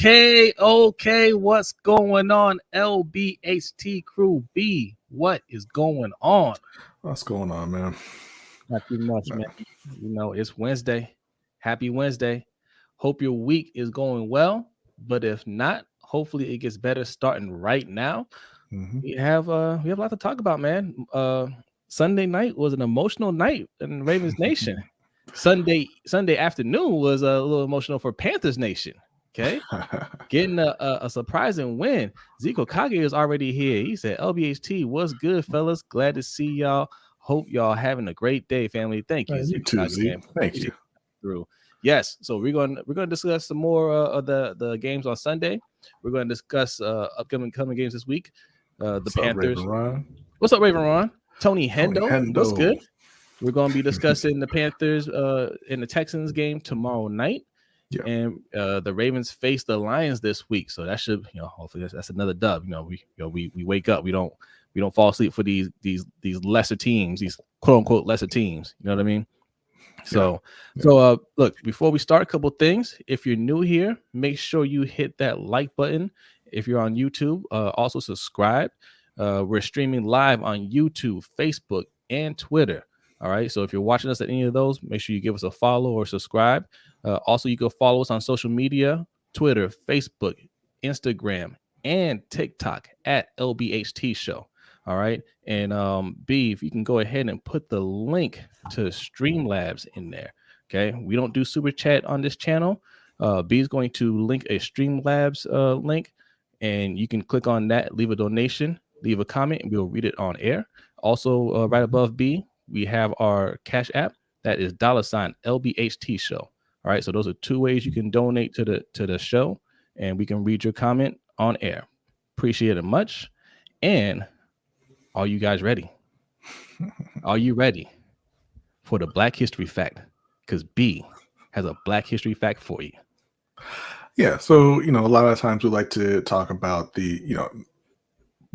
Okay. What's going on, LBHT crew B? What is going on? What's going on, man? Not too much, man. You know, it's Wednesday. Happy Wednesday. Hope your week is going well. But if not, hopefully it gets better starting right now. We have a lot to talk about, man. Sunday night was an emotional night in Ravens Nation. Sunday afternoon was a little emotional for Panthers Nation. Okay, getting a surprising win. Zeke Okage is already here. He said, "LBHT, what's good, fellas? Glad to see y'all. Hope y'all having a great day, family. Thank you, Zeke too, Okage, Zeke. man. Thank you. Through. Yes, so we're going to discuss some more of the games on Sunday. We're going to discuss coming games this week. The Panthers. What's up, Raven Ron? Tony Hendo. What's good? We're going to be discussing the Panthers and the Texans game tomorrow night. Yeah. And the Ravens face the Lions this week, so that should, hopefully that's another dub. We wake up, we don't fall asleep for these lesser teams, these quote unquote lesser teams. You know what I mean? So look, before we start, a couple things. If you're new here, make sure you hit that like button. If you're on YouTube, also subscribe. We're streaming live on YouTube, Facebook, and Twitter. All right. So if you're watching us at any of those, make sure you give us a follow or subscribe. Also, you can follow us on social media, Twitter, Facebook, Instagram, and TikTok at LBHT Show. All right. And B, if you can go ahead and put the link to Streamlabs in there. Okay. We don't do super chat on this channel. B is going to link a Streamlabs link, and you can click on that, leave a donation, leave a comment, and we'll read it on air. Also, right above B, we have our Cash App. That is $LBHT Show. All right, so those are two ways you can donate to the show, and we can read your comment on air. Appreciate it much. And are you guys ready? Are you ready for the Black History Fact? Because B has a Black History Fact for you. Yeah, so a lot of times we like to talk about the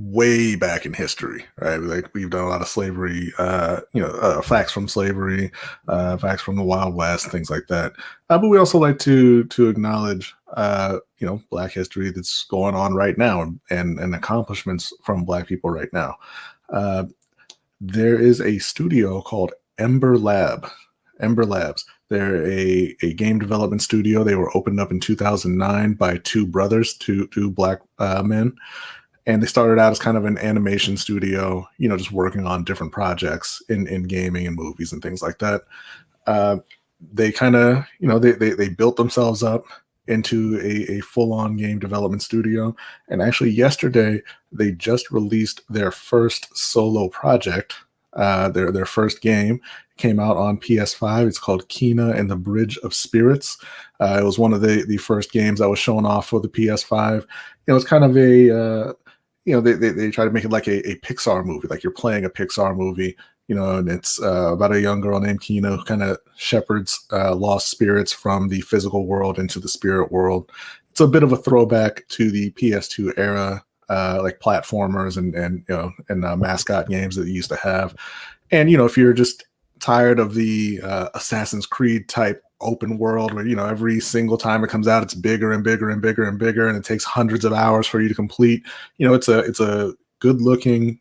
way back in history, right? We've done a lot of slavery, facts from slavery, facts from the Wild West, things like that. But we also like to acknowledge, Black history that's going on right now and accomplishments from Black people right now. There is a studio called Ember Labs. They're a game development studio. They were opened up in 2009 by two brothers, two Black men. And they started out as kind of an animation studio, just working on different projects in gaming and movies and things like that. They kind of, they built themselves up into a full-on game development studio. And actually yesterday, they just released their first solo project. Their first game came out on PS5. It's called Kena and the Bridge of Spirits. It was one of the first games that was shown off for the PS5. It's kind of a... they try to make it like a Pixar movie, like you're playing a Pixar movie, and it's about a young girl named Kena who kind of shepherds lost spirits from the physical world into the spirit world. It's a bit of a throwback to the PS2 era, like platformers and mascot games that you used to have. And, if you're just tired of the Assassin's Creed type open world where every single time it comes out it's bigger and bigger and bigger and bigger and it takes hundreds of hours for you to complete, it's a good looking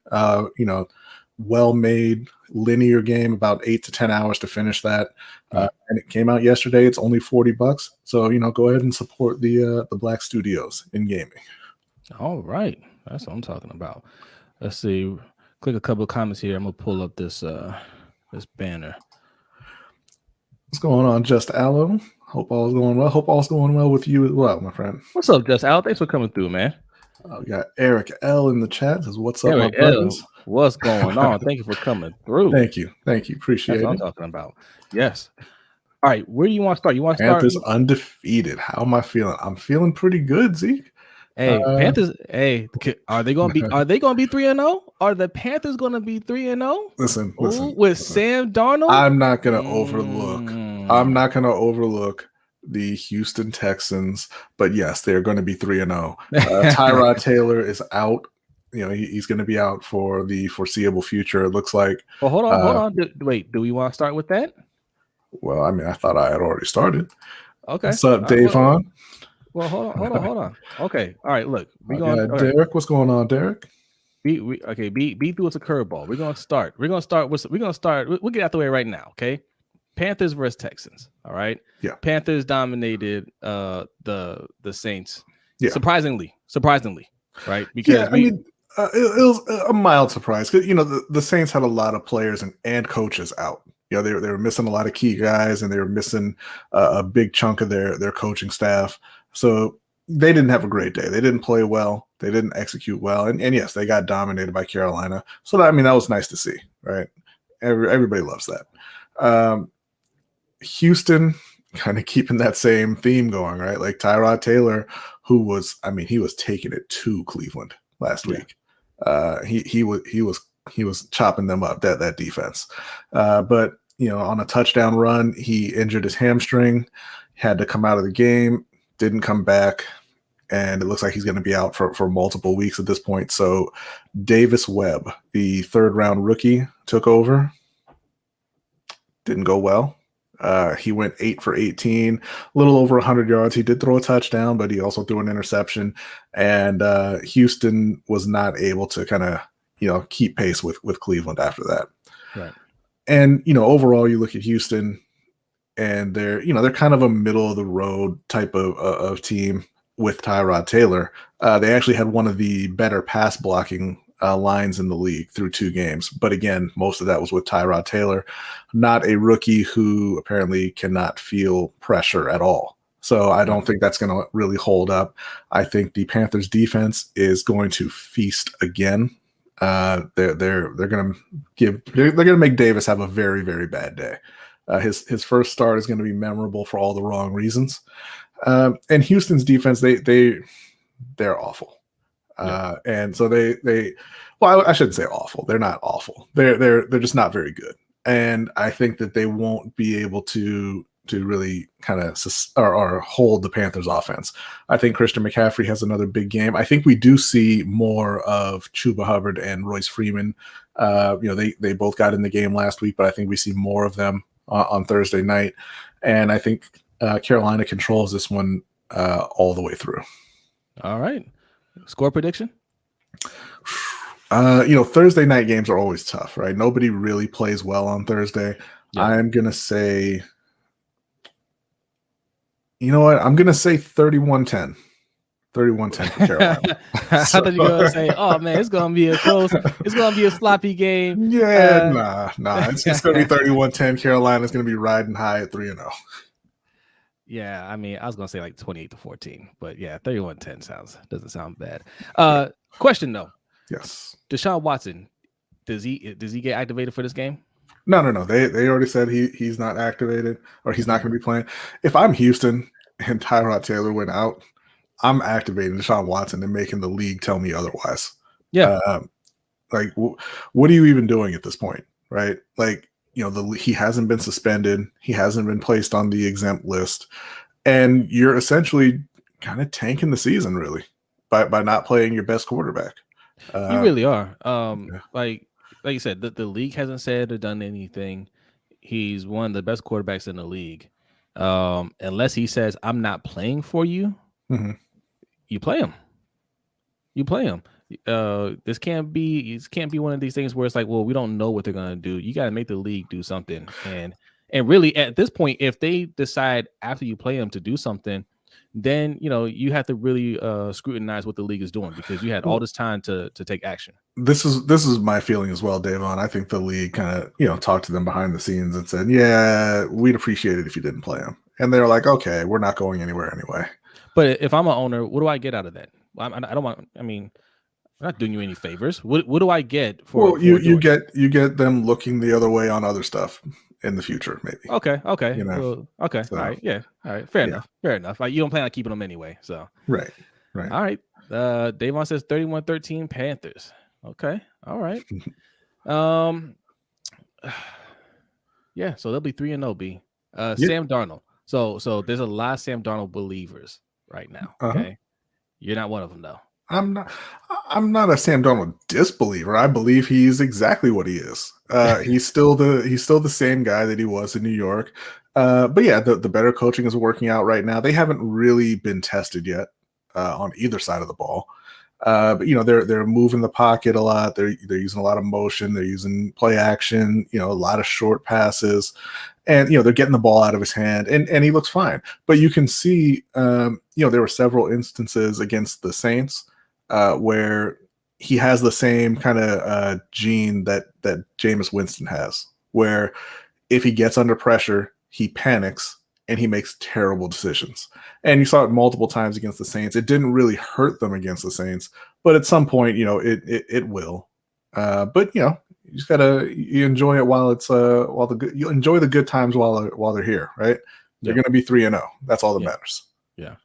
well-made linear game, about 8 to 10 hours to finish that. And it came out yesterday. It's only $40, so go ahead and support the Black studios in gaming. All right, that's what I'm talking about. Let's see, click a couple of comments here. I'm gonna pull up this banner. What's going on, Just Allo? Hope all's going well. Hope all's going well with you as well, my friend. What's up, Just Allo? Thanks for coming through, man. We got Eric L in the chat. Says, "What's up, Eric my brothers? What's going on? Thank you for coming through. Thank you. Appreciate That's what it. I'm talking about. Yes. All right, where do you want to start? You want to Panthers undefeated. How am I feeling? I'm feeling pretty good, Zeke. Hey, Panthers. Hey, are they going to be 3-0? Are the Panthers going to be 3-0? Listen. With Sam Darnold? I'm not going to overlook. I'm not going to overlook the Houston Texans, but yes, they're going to be 3-0. Tyrod Taylor is out. He's going to be out for the foreseeable future. It looks like. Well, hold on. Wait, do we want to start with that? Well, I mean, I thought I had already started. Okay. What's up, Davon? Well, hold on. Okay, all right. Look, we're going. Derek, right. What's going on, Derek? B threw us a curveball. We're gonna start. We'll get out the way right now. Okay, Panthers versus Texans. All right. Yeah. Panthers dominated the Saints. Yeah. Surprisingly, right? Because it was a mild surprise because the Saints had a lot of players and coaches out. They were missing a lot of key guys, and they were missing a big chunk of their coaching staff. So they didn't have a great day. They didn't play well. They didn't execute well. And yes, they got dominated by Carolina. So that was nice to see, right? Everybody loves that. Houston kind of keeping that same theme going, right? Like Tyrod Taylor, who was taking it to Cleveland last week. He was chopping them up, that defense. But on a touchdown run, he injured his hamstring, had to come out of the game, didn't come back, and it looks like he's going to be out for multiple weeks at this point. So Davis Webb, the third-round rookie, took over. Didn't go well. He went 8 for 18, a little over 100 yards. He did throw a touchdown, but he also threw an interception. And Houston was not able to kind of keep pace with Cleveland after that. Right. And overall, you look at Houston, and they're kind of a middle of the road type of team with Tyrod Taylor. They actually had one of the better pass blocking lines in the league through 2 games. But again, most of that was with Tyrod Taylor, not a rookie who apparently cannot feel pressure at all. So I don't think that's going to really hold up. I think the Panthers defense is going to feast again. They're going to make Davis have a very, very bad day. His first start is going to be memorable for all the wrong reasons. And Houston's defense, they're awful. And so I shouldn't say awful. They're not awful. They're just not very good. And I think that they won't be able to really kind of or hold the Panthers offense. I think Christian McCaffrey has another big game. I think we do see more of Chuba Hubbard and Royce Freeman. They both got in the game last week, but I think we see more of them on Thursday night. And I think Carolina controls this one all the way through. All right. Score prediction? Thursday night games are always tough, right? Nobody really plays well on Thursday. Yeah. I'm going to say, I'm going to say 31-10. 31-10 for Carolina. I thought you were going to say, oh, man, it's going to be it's going to be a sloppy game. Yeah, nah. It's going to be 31-10. Carolina's going to be riding high at 3-0. Yeah, I was gonna say like 28-14, but yeah, 31-10 doesn't sound bad. Question though. Yes. Deshaun Watson, does he get activated for this game? No. They already said he's not activated, or he's not gonna be playing. If I'm Houston and Tyrod Taylor went out, I'm activating Deshaun Watson and making the league tell me otherwise. Yeah. What are you even doing at this point, right? Like, he hasn't been suspended. He hasn't been placed on the exempt list. And you're essentially kind of tanking the season, really, by not playing your best quarterback. You really are. Like you said, the league hasn't said or done anything. He's one of the best quarterbacks in the league. Unless he says, I'm not playing for you, you play him. This can't be one of these things where it's like, well, we don't know what they're gonna do. You got to make the league do something, and really at this point, if they decide after you play them to do something, then you have to really scrutinize what the league is doing, because you had all this time to take action. This is my feeling as well, Davon. I think the league kind of talked to them behind the scenes and said, yeah, we'd appreciate it if you didn't play them, and they're like, okay, we're not going anywhere anyway. But if I'm an owner, what do I get out of that? I don't want. I'm not doing you any favors. What do I get for? Well, you get them looking the other way on other stuff in the future, maybe. Okay. Well, okay. So, all right. Yeah. All right. Fair enough. Like, you don't plan on keeping them anyway. So right. All right. Davon says 31-13 Panthers. Okay. All right. Yeah. So they'll be 3-0. B. Sam Darnold. So there's a lot of Sam Darnold believers right now. Okay. You're not one of them though. I'm not a Sam Darnold disbeliever. I believe he's exactly what he is. He's still the same guy that he was in New York. But yeah, the better coaching is working out right now. They haven't really been tested yet on either side of the ball. But they're moving the pocket a lot. They're using a lot of motion. They're using play action. A lot of short passes, and they're getting the ball out of his hand, and he looks fine. But you can see, there were several instances against the Saints where he has the same kind of gene that Jameis Winston has, where if he gets under pressure, he panics and he makes terrible decisions. And you saw it multiple times against the Saints. It didn't really hurt them against the Saints, but at some point, it will. But you just gotta enjoy it while it's you enjoy the good times while they're here, right? They're gonna be 3-0. That's all that matters. Yeah.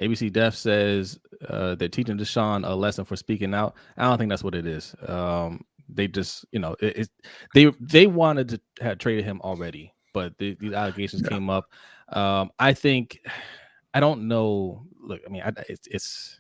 ABC Def says they're teaching Deshaun a lesson for speaking out. I don't think that's what it is. They just, they wanted to have traded him already, but these allegations came up. I don't know. Look, I mean, it's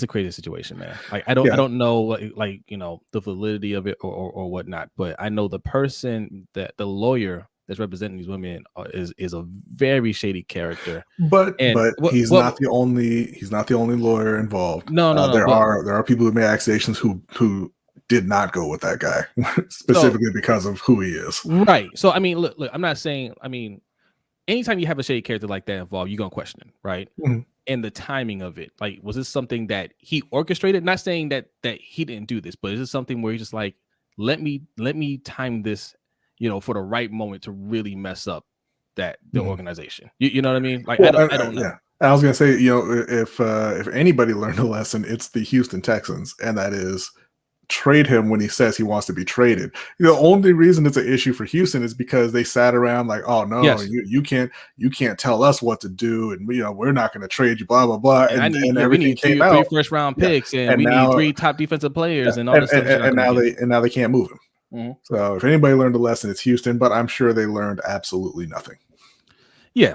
a crazy situation, man. Like I don't know, the validity of it or whatnot. But I know the person the lawyer that's representing these women is a very shady character. But he's not the only lawyer involved. No. There are people who made accusations who did not go with that guy specifically because of who he is. Right. So I mean, look, I'm not saying. I mean, anytime you have a shady character like that involved, you're gonna question him, right? Mm-hmm. And the timing of it, like, was this something that he orchestrated? Not saying that he didn't do this, but is this something where he's just like, let me time this, for the right moment to really mess up the organization. You know what I mean? Like, I don't know. Yeah. I was gonna say, if anybody learned a lesson, it's the Houston Texans, and that is trade him when he says he wants to be traded. The only reason it's an issue for Houston is because they sat around like, oh no, you can't tell us what to do, and we're not going to trade you, blah blah blah. And everything came out. 3 first-round picks, and we need 3 top defensive players, and all this stuff. And now they can't move him. Mm-hmm. So if anybody learned a lesson, it's Houston, but I'm sure they learned absolutely nothing. Yeah.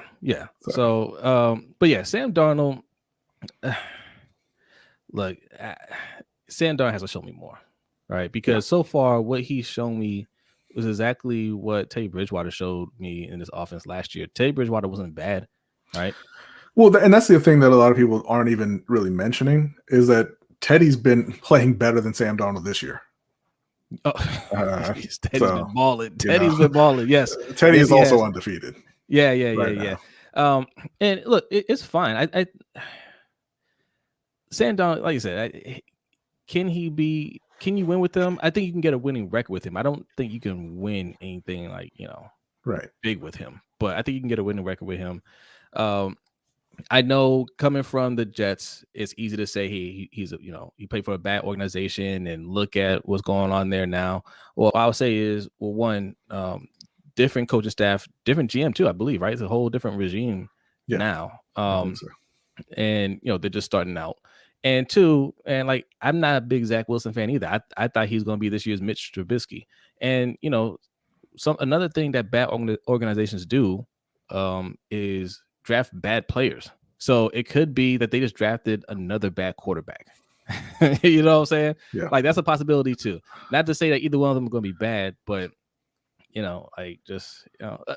So but yeah, Sam Darnold. Look, Sam Darnold has to show me more, right? Because so far, what he's shown me was exactly what Teddy Bridgewater showed me in this offense last year. Teddy Bridgewater wasn't bad, right? Well, and that's the thing that a lot of people aren't even really mentioning is that Teddy's been playing better than Sam Darnold this year. Teddy's been balling. Teddy's been balling. Yes, Teddy is also undefeated. Yeah. And look, it's fine. I Sam Darnold, like you said, can you win with them? I think you can get a winning record with him. I don't think you can win anything like, big with him, but I think you can get a winning record with him. I know coming from the Jets, it's easy to say he played for a bad organization and look at what's going on there now. Well, I would say is, one, different coaching staff, different GM too, I believe, right? It's a whole different regime now. And they're just starting out. And 2, and like, I'm not a big Zach Wilson fan either. I thought he's going to be this year's Mitch Trubisky. And another thing that bad organizations do is draft bad players. So it could be that they just drafted another bad quarterback. You know what I'm saying? Yeah. Like, that's a possibility too. Not to say that either one of them are going to be bad, but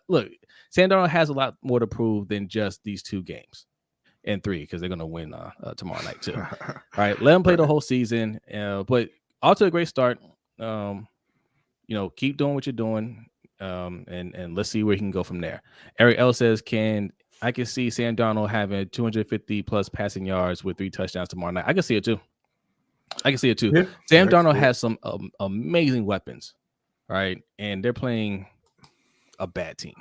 look, Sam Darnold has a lot more to prove than just these 2 games. And 3, because they're going to win tomorrow night too. All right, let them play the whole season. But off to a great start. Keep doing what you're doing, and let's see where he can go from there. Eric L says, I can see Sam Darnold having 250 plus passing yards with 3 touchdowns tomorrow night. I can see it too. Yeah, Sam Darnold has some amazing weapons, right? And they're playing a bad team.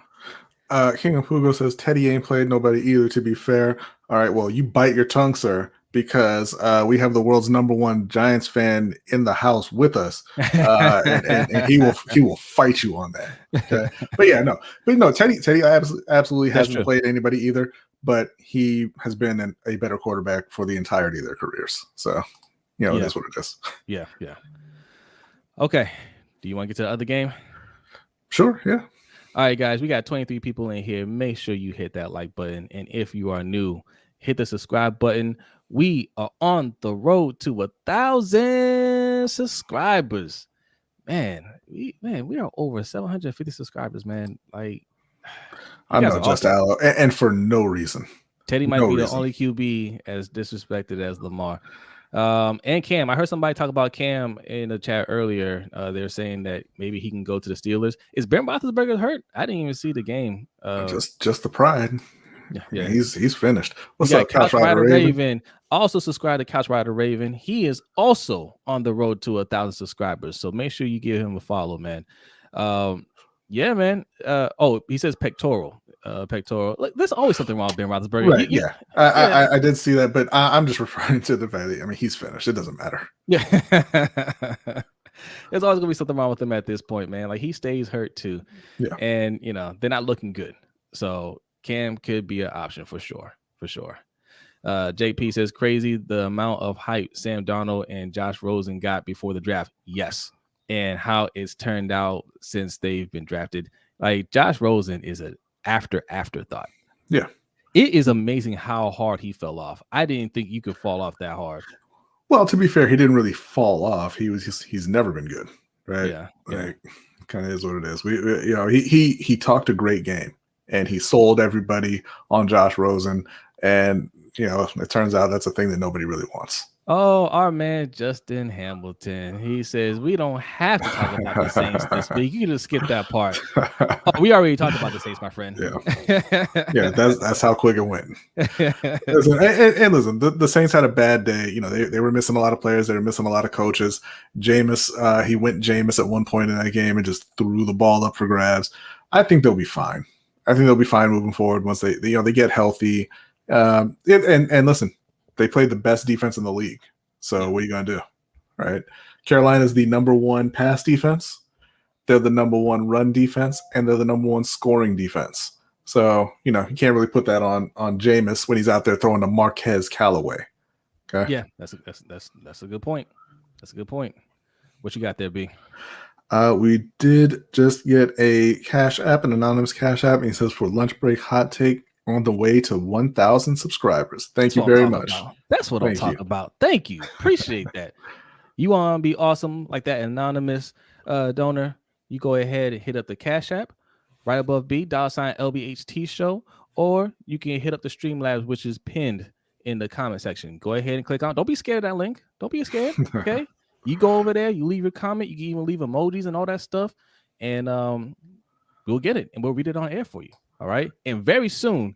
King of Hugo says Teddy ain't played nobody either, to be fair. All right, well, you bite your tongue, sir, because we have the world's #1 Giants fan in the house with us, and he will fight you on that. Okay, but no, Teddy absolutely hasn't played anybody either, but he has been a better quarterback for the entirety of their careers. So, that's what it is. Yeah. Okay, do you want to get to the other game? Sure. Yeah. All right, guys, we got 23 people in here. Make sure you hit that like button. And if you are new, hit the subscribe button. We are on the road to 1,000 subscribers. Man, we are over 750 subscribers, man. Like, I'm not just Aloe, and for no reason. Teddy might be the only QB as disrespected as Lamar. And Cam, I heard somebody talk about Cam in the chat earlier. They're saying that maybe he can go to the Steelers. Is Ben Roethlisberger hurt? I didn't even see the game. Just the pride. Yeah, he's finished. What's up, Couch Rider Raven? Also subscribe to Couch Rider Raven. He is also on the road to 1,000 subscribers. So make sure you give him a follow, man. Yeah, man. He says pectoral. Like, there's always something wrong with Ben Roethlisberger. Right, I did see that, but I'm just referring to the fact that he's finished. It doesn't matter. Yeah. There's always gonna be something wrong with him at this point, man. Like, he stays hurt too. Yeah. And they're not looking good. So Cam could be an option for sure. JP says crazy the amount of hype Sam Darnold and Josh Rosen got before the draft. Yes. And how it's turned out since they've been drafted. Like, Josh Rosen is an afterthought. Yeah. It is amazing how hard he fell off. I didn't think you could fall off that hard. Well, to be fair, he didn't really fall off. He's never been good, right? Yeah. Like, kind of is what it is. He talked a great game, and he sold everybody on Josh Rosen, and it turns out that's a thing that nobody really wants. Oh, our man Justin Hamilton. He says we don't have to talk about the Saints this week. You can just skip that part. We already talked about the Saints, my friend. Yeah, that's how quick it went. Listen, the Saints had a bad day. They were missing a lot of players. They were missing a lot of coaches. Jameis, he went Jameis at one point in that game and just threw the ball up for grabs. I think they'll be fine. I think they'll be fine moving forward once they get healthy. And listen. They played the best defense in the league. So what are you going to do? Right? Carolina's the number one pass defense. They're the number one run defense, and they're the number one scoring defense. So, you can't really put that on Jameis when he's out there throwing to Marquez Callaway. Okay. Yeah, that's a good point. That's a good point. What you got there, B? We did just get a Cash App, an anonymous Cash App, and he says for lunch break hot take. On the way to 1,000 subscribers. Thank you very much. That's what I'm talking about. Thank you. Appreciate that. You want to be awesome like that anonymous donor, you go ahead and hit up the Cash App right above B, $ LBHT Show, or you can hit up the Streamlabs, which is pinned in the comment section. Go ahead and click on. Don't be scared of that link. Don't be scared. Okay. You go over there, you leave your comment, you can even leave emojis and all that stuff, and we'll get it and we'll read it on air for you. All right. And very soon,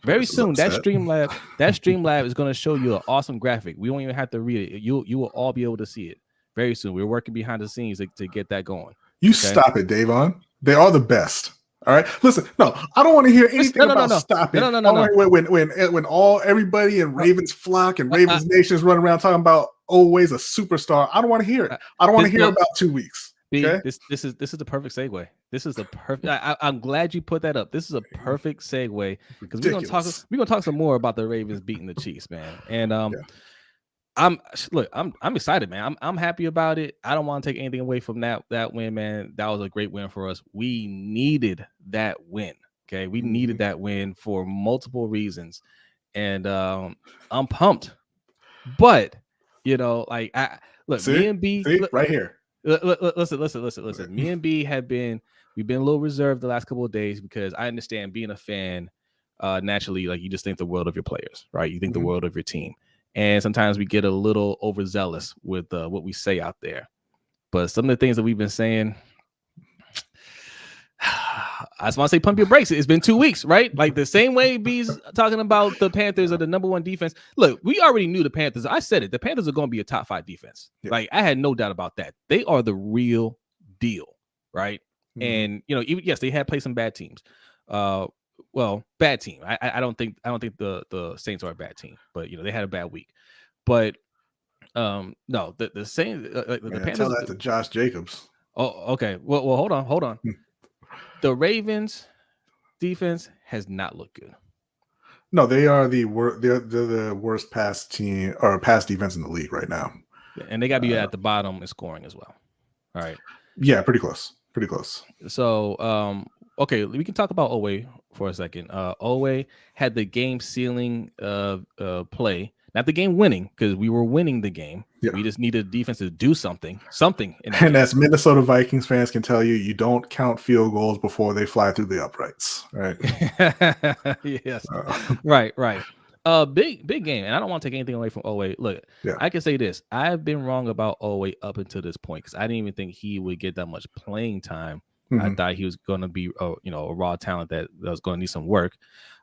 that Streamlab is going to show you an awesome graphic. We won't even have to read it. You will all be able to see it very soon. We're working behind the scenes to get that going. You stop it, Davon. They are the best. All right. Listen, no, I don't want to hear anything about stopping. No. When everybody in Ravens flock and Ravens Nation is running around talking about always a superstar, I don't want to hear it. I don't want to hear about 2 weeks. Okay? This is the perfect segue. This is the perfect. I'm glad you put that up. This is a perfect segue because we're gonna talk some more about the Ravens beating the Chiefs, man. And I'm excited, man. I'm happy about it. I don't want to take anything away from that win, man. That was a great win for us. We needed that win. Okay, we needed that win for multiple reasons, and I'm pumped. But me and B right here. Listen. Me and B we've been a little reserved the last couple of days because I understand being a fan, naturally, like you just think the world of your players, right? You think the world of your team. And sometimes we get a little overzealous with what we say out there. But some of the things that we've been saying, I just want to say pump your brakes. It's been 2 weeks, right? Like the same way B's talking about the Panthers are the number one defense. Look, we already knew the Panthers. I said it. The Panthers are going to be a top 5 defense. Yeah. Like I had no doubt about that. They are the real deal, right? And yes, they had played some bad teams. Bad team. I don't think the Saints are a bad team, but they had a bad week. But no, the Saints. The Panthers. Tell that to Josh Jacobs. Oh, okay. Well, hold on. The Ravens defense has not looked good. No, they are the worst pass team or pass defense in the league right now. And they got to be at the bottom in scoring as well. All right. Yeah, pretty close. So, okay, we can talk about Owe for a second. Owe had the game sealing play not the game winning, because we were winning the game. Yeah. We just needed defense to do something. And as Minnesota Vikings fans can tell you, you don't count field goals before they fly through the uprights, right? Yes. Right. Big game. And I don't want to take anything away from Oweh. Look, I can say this. I've been wrong about Oweh up until this point, because I didn't even think he would get that much playing time. I thought he was going to be, a raw talent that was going to need some work.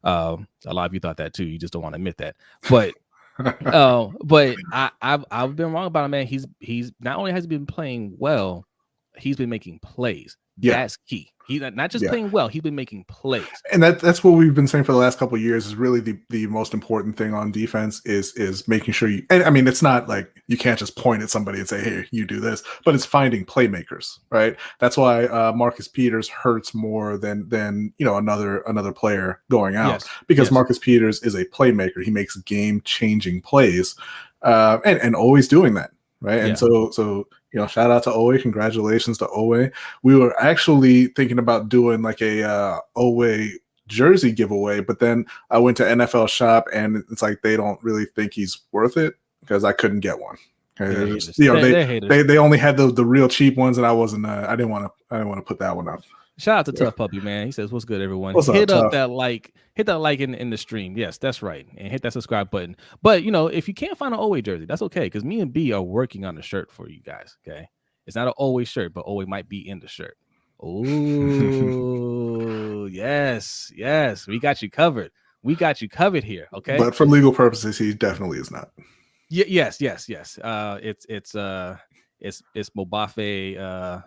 A lot of you thought that too. You just don't want to admit that. But but I've been wrong about him, man. He's not only has he been playing well, he's been making plays. That's key. He's not just playing well, he's been making plays. And that's what we've been saying for the last couple of years is really the most important thing on defense is making sure you, and I mean, it's not like you can't just point at somebody and say, hey, you do this, but it's finding playmakers, right? That's why Marcus Peters hurts more than another player going out, because Marcus Peters is a playmaker. He makes game-changing plays and always doing that. Right. And so, shout out to Oweh. Congratulations to Oweh. We were actually thinking about doing like a Oweh jersey giveaway, but then I went to NFL Shop and it's like they don't really think he's worth it because I couldn't get one. Okay? They only had the real cheap ones, and I wasn't. I didn't want to put that one up. Shout out to Tough Puppy, man. He says, "What's good, everyone? Hit that like in the stream. Yes, that's right, and hit that subscribe button. But if you can't find an Oweh jersey, that's okay, because me and B are working on the shirt for you guys. Okay, it's not an Oweh shirt, but Oweh might be in the shirt. Oh, yes, we got you covered. We got you covered here. Okay, but for legal purposes, he definitely is not. Yes. It's Mobafe.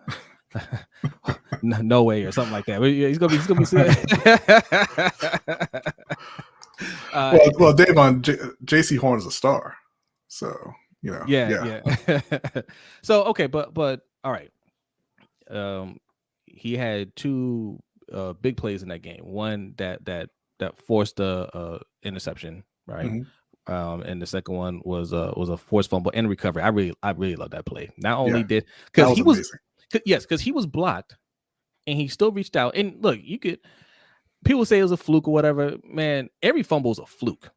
No way or something like that. He's gonna be well, Davon, JC Horn is a star, so yeah. So okay, but all right. He had two big plays in that game. One that forced a interception, right? And the second one was a forced fumble and recovery. I really love that play. Not only did because he was amazing. Because he was blocked and he still reached out. And look, people say it was a fluke or whatever. Man, every fumble is a fluke,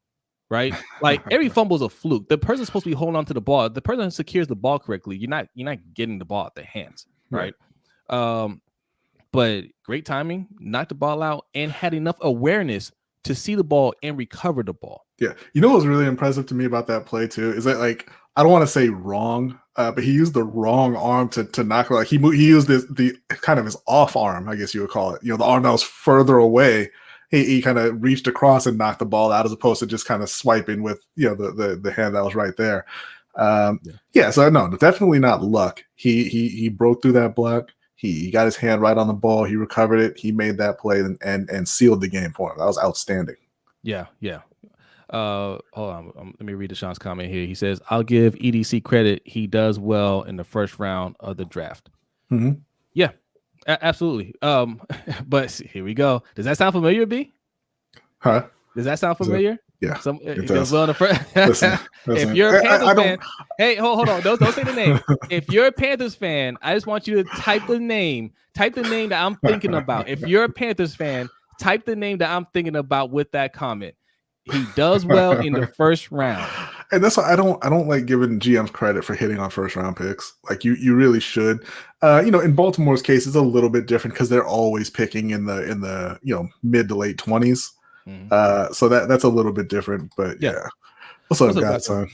right? Like every fumble is a fluke. The person's supposed to be holding on to the ball. The person secures the ball correctly. You're not getting the ball at their hands, right? But great timing, knocked the ball out, and had enough awareness to see the ball and recover the ball. Yeah. What was really impressive to me about that play too is that, like, I don't want to say wrong, but he used the wrong arm to knock it. Like he used the kind of his off arm, I guess you would call it. The arm that was further away. He kind of reached across and knocked the ball out, as opposed to just kind of swiping with the hand that was right there. So no, definitely not luck. He broke through that block. He got his hand right on the ball. He recovered it. He made that play and sealed the game for him. That was outstanding. Yeah. Hold on. Let me read Deshaun's comment here. He says, "I'll give EDC credit. He does well in the first round of the draft." Yeah, absolutely. But here we go. Does that sound familiar, B? Huh? Does that sound familiar? Yeah. It does well in the first. Listen. If you're a Panthers fan, hey, hold on. Don't say the name. If you're a Panthers fan, I just want you to type the name that I'm thinking about. If you're a Panthers fan, type the name that I'm thinking about with that comment. He does well in the first round. And that's why I don't like giving GMs credit for hitting on first round picks. Like you really should. In Baltimore's case, it's a little bit different because they're always picking in the mid to late 20s. So that's a little bit different. But yeah. What's up, Godson?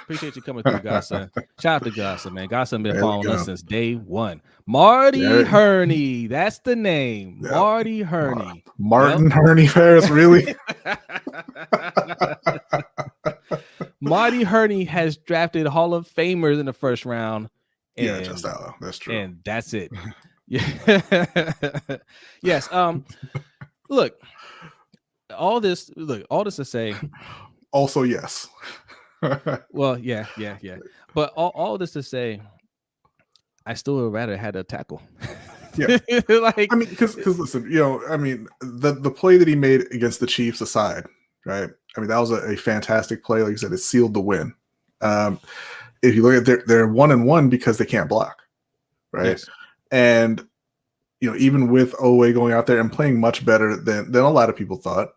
Appreciate you coming through, Godson. Shout out to Godson, man. Godson been following us since day one. Marty Herney, that's the name. Yep. Marty Herney. Martin Herney Ferris, really? Marty Herney has drafted Hall of Famers in the first round. That's true. And that's it. Yes. Look, all this to say. Also, yes. Well, yeah. But all this to say, I still would rather had a tackle. Yeah, because listen, the play that he made against the Chiefs aside, right? I mean, that was a fantastic play. Like you said, it sealed the win. If you look at they're 1-1 because they can't block, right? Yes. And even with Oweh going out there and playing much better than a lot of people thought,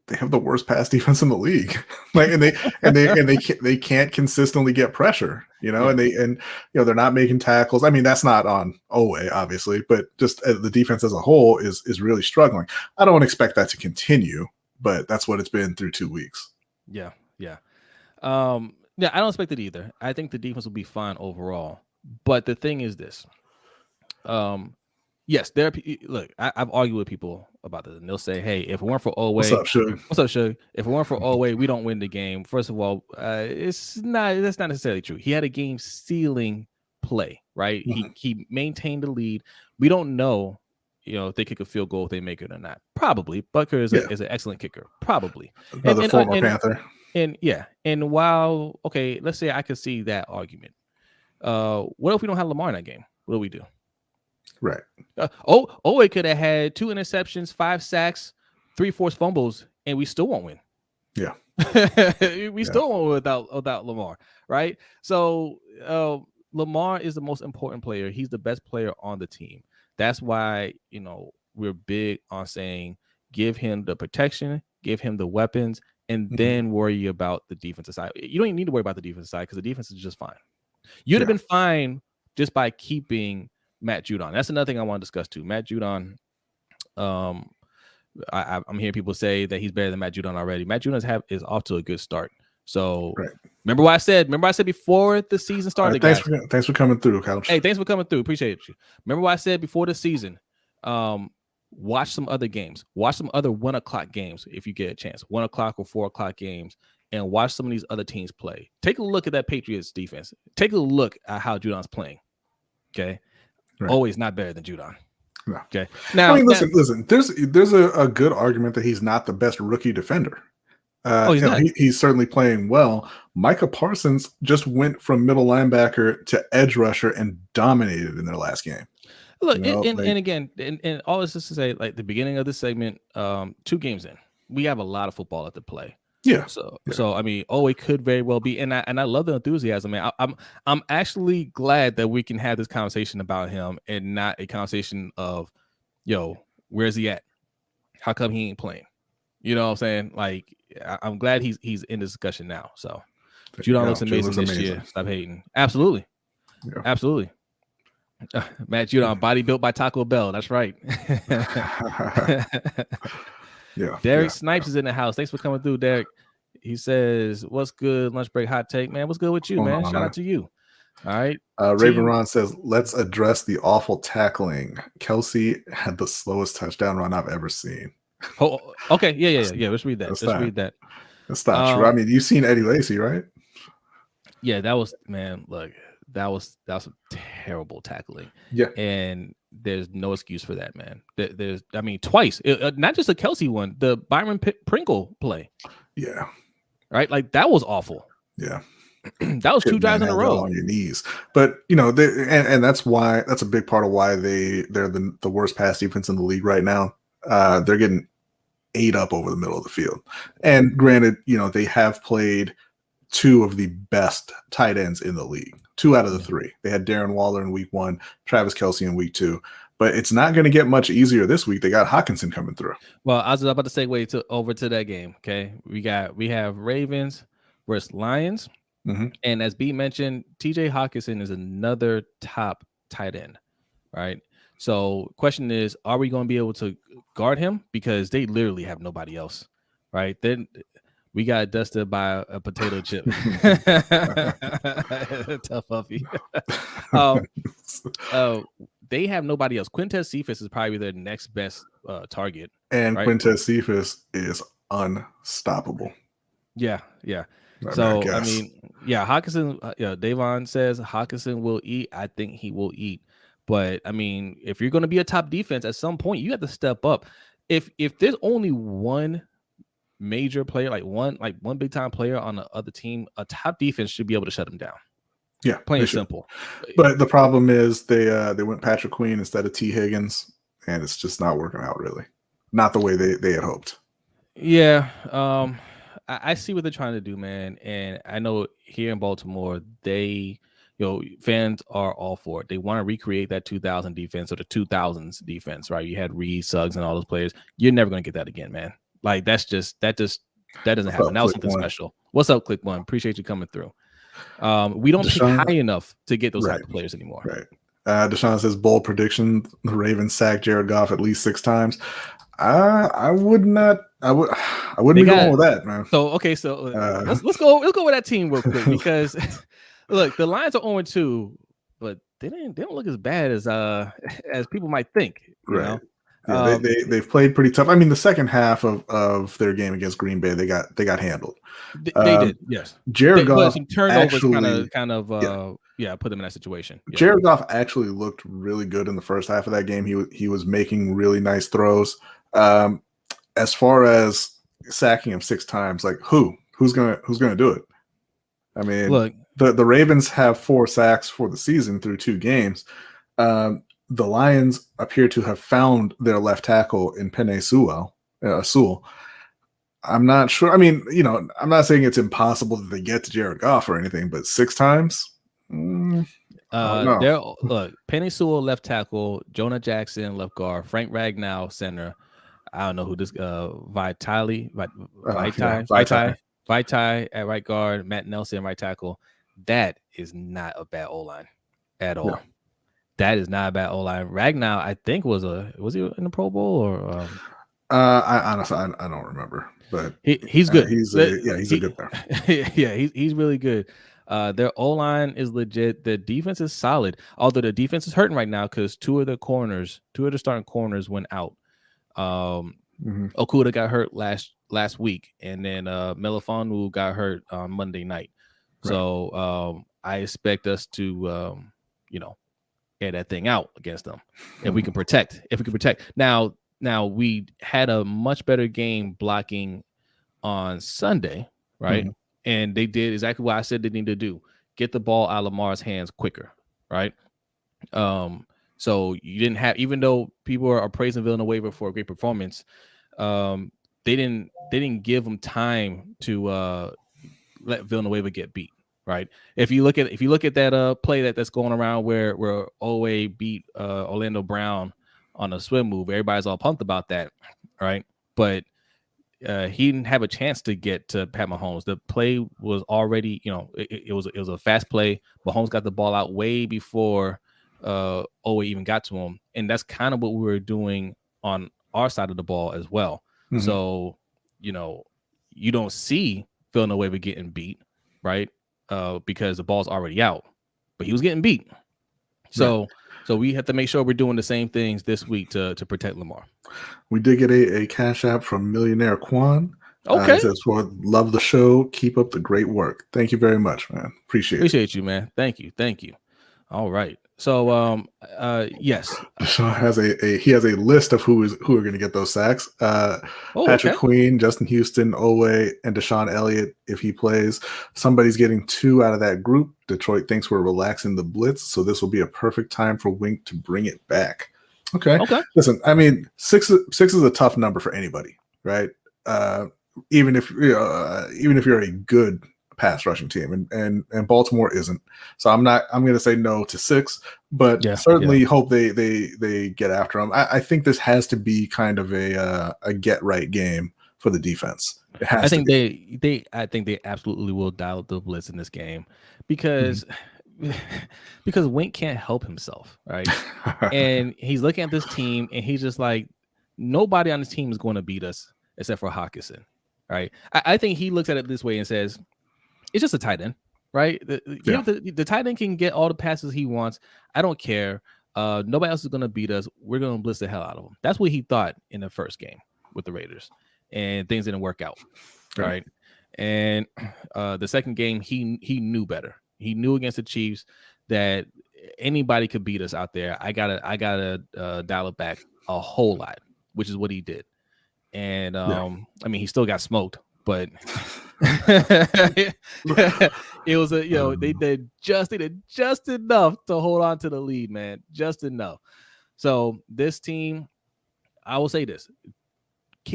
they have the worst pass defense in the league. Like, they can't consistently get pressure, and they're not making tackles. I mean, that's not on Owe, obviously, but just the defense as a whole is really struggling. I don't expect that to continue, but that's what it's been through 2 weeks. Yeah. I don't expect it either. I think the defense will be fine overall. But the thing is this. Yes, I've argued with people about this, and they'll say, "Hey, if it weren't for Owe, what's up, Suge? If it weren't for Owe, we don't win the game." First of all, that's not necessarily true. He had a game-stealing play, right? Mm-hmm. He maintained the lead. We don't know, if they kick a field goal, if they make it or not. Probably. Butker is an excellent kicker. Probably. Another former Panther. And while let's say I could see that argument. What if we don't have Lamar in that game? What do we do? Right. Owe could have had 2 interceptions, 5 sacks, 3 forced fumbles, and we still won't win. Yeah. we still won't win without Lamar, right? So Lamar is the most important player. He's the best player on the team. That's why, we're big on saying give him the protection, give him the weapons, and then worry about the defensive side. You don't even need to worry about the defensive side because the defense is just fine. You'd have been fine just by keeping Matt Judon. That's another thing I want to discuss too. Matt Judon, I'm hearing people say that he's better than Matt Judon already. Matt Judon is off to a good start. So remember what I said before the season started. Right, thanks for coming through, Couch. Hey, thanks for coming through. Appreciate you. Remember what I said before the season. Watch some other games. Watch some other 1 o'clock games if you get a chance. 1 o'clock or 4 o'clock games, and watch some of these other teams play. Take a look at that Patriots defense. Take a look at how Judon's playing. Okay, always not better than Judon. No. Okay. Now, listen. There's a good argument that he's not the best rookie defender. He's certainly playing well. Micah Parsons just went from middle linebacker to edge rusher and dominated in their last game. Look, and again, all this is to say, like the beginning of this segment, 2 games in, we have a lot of football at the play. Yeah. So I mean, it could very well be, and I love the enthusiasm, man. I'm actually glad that we can have this conversation about him and not a conversation of, where's he at? How come he ain't playing? You know what I'm saying? Like, I'm glad he's in the discussion now. So, Judon looks amazing this year. Stop hating. Absolutely. Yeah. Absolutely. Matt Judon, body built by Taco Bell. That's right. Derek Snipes is in the house. Thanks for coming through, Derek. He says, "What's good? Lunch break hot take, man. What's good with you, man? Shout out to you." All right. Raven Ron says, "Let's address the awful tackling. Kelsey had the slowest touchdown run I've ever seen." Oh, okay. Yeah. Let's read that. Let's read that. That's not true. I mean, you've seen Eddie Lacy, right? Yeah, that was, man. Look, that was terrible tackling. Yeah, and there's no excuse for that, man. Twice, not just a Kelsey one, the Byron Pringle play. Yeah, right. Like that was awful. Yeah, that was 2 drives in a row on your knees. But and that's a big part of why they're the worst pass defense in the league right now. They're getting ate up over the middle of the field. And granted, they have played 2 of the best tight ends in the league. 2 out of the 3. They had Darren Waller in week 1, Travis Kelce in week 2. But it's not going to get much easier this week. They got Hockenson coming through. Well, I was about to segue over to that game. Okay, we have Ravens versus Lions, and as B mentioned, TJ Hockenson is another top tight end, right? So, question is, are we going to be able to guard him because they literally have nobody else, right? Then we got dusted by a potato chip. Tough Huffy. They have nobody else. Quintez Cephas is probably their next best target. And right? Quintez Cephas is unstoppable. Yeah. I mean, Hockenson, Davon says Hockenson will eat. I think he will eat. But, I mean, if you're going to be a top defense at some point, you have to step up. If there's only one major player, like one big time player on the other team, a top defense should be able to shut him down. Yeah, plain and simple. But the problem is they went Patrick Queen instead of T. Higgins, and it's just not working out really. Not the way they had hoped. Yeah, I see what they're trying to do, man. And I know here in Baltimore, fans are all for it. They want to recreate that 2000 defense or the 2000s defense, right? You had Reed, Suggs, and all those players. You're never going to get that again, man. Like that doesn't happen. That was something special. What's up, Click One? Appreciate you coming through. We don't pick high enough to get those type of players anymore. Right. Deshaun says bold prediction: the Ravens sack Jared Goff at least 6 times. I wouldn't be going with that, man. So let's go with that team real quick because look, the Lions are 0-2, but they don't look as bad as people might think. You know? Yeah, they've played pretty tough. I mean, the second half of their game against Green Bay, they got handled. They did, yes. Jared Goff some turnovers kind of put them in that situation. Yeah. Jared Goff actually looked really good in the first half of that game. He was making really nice throws. As far as sacking him 6 times, like who's gonna do it? I mean, look, the Ravens have 4 sacks for the season through 2 games. The Lions appear to have found their left tackle in Penei Sewell. I'm not sure. I mean, I'm not saying it's impossible that they get to Jared Goff or anything, but 6 times? Look, Penei Sewell left tackle, Jonah Jackson left guard, Frank Ragnow center. I don't know who this Vitaly at right guard, Matt Nelson right tackle. That is not a bad O-line at all. Yeah. That is not a bad O-line. Ragnow, I think was he in the Pro Bowl or? I honestly I don't remember, but he's good. He's a good player. Yeah, he's really good. Their O-line is legit. The defense is solid, although the defense is hurting right now because 2 of the starting corners went out. Okuda got hurt last week, and then Melifonwu got hurt on Monday night. Right. So I expect us to air that thing out against them if we can protect. Now we had a much better game blocking on Sunday, right? And they did exactly what I said they need to do: get the ball out of Lamar's hands quicker, right? So you didn't have, even though people are praising Villanueva for a great performance, they didn't give him time to let Villanueva get beat, right? If you look at that play that's going around where Owe beat Orlando Brown on a swim move, everybody's all pumped about that, right? But he didn't have a chance to get to Pat Mahomes. The play was already, it was a fast play. Mahomes got the ball out way before Owe even got to him, and that's kind of what we were doing on our side of the ball as well. So you don't see Villanueva getting beat, right? Because the ball's already out, but he was getting beat. So we have to make sure we're doing the same things this week to protect Lamar. We did get a cash app from Millionaire Quan. Okay. It says, love the show. Keep up the great work. Thank you very much, man. Appreciate you, man. Thank you. All right. So yes. Sean has he has a list of who are going to get those sacks. Patrick Queen, Justin Houston, Owe, and Deshaun Elliott if he plays. Somebody's getting 2 out of that group. Detroit thinks we're relaxing the blitz, so this will be a perfect time for Wink to bring it back. Okay. Listen, I mean, 6 is a tough number for anybody, right? Even if you're a good pass rushing team, and Baltimore isn't. So I'm going to say no to 6, but certainly hope they get after them. I think this has to be kind of a get right game for the defense. I think they absolutely will dial up the blitz in this game because Wink can't help himself, right? And he's looking at this team and he's just like, nobody on this team is going to beat us except for Hawkinson, right? I think he looks at it this way and says, it's just a tight end, right? The tight end can get all the passes he wants. I don't care. Nobody else is going to beat us. We're going to blitz the hell out of him. That's what he thought in the first game with the Raiders, and things didn't work out, right? And the second game, he knew better. He knew against the Chiefs that anybody could beat us out there. I gotta dial it back a whole lot, which is what he did. And I mean, he still got smoked, but it was they did just enough to hold on to the lead, man, just enough. So this team, I will say this: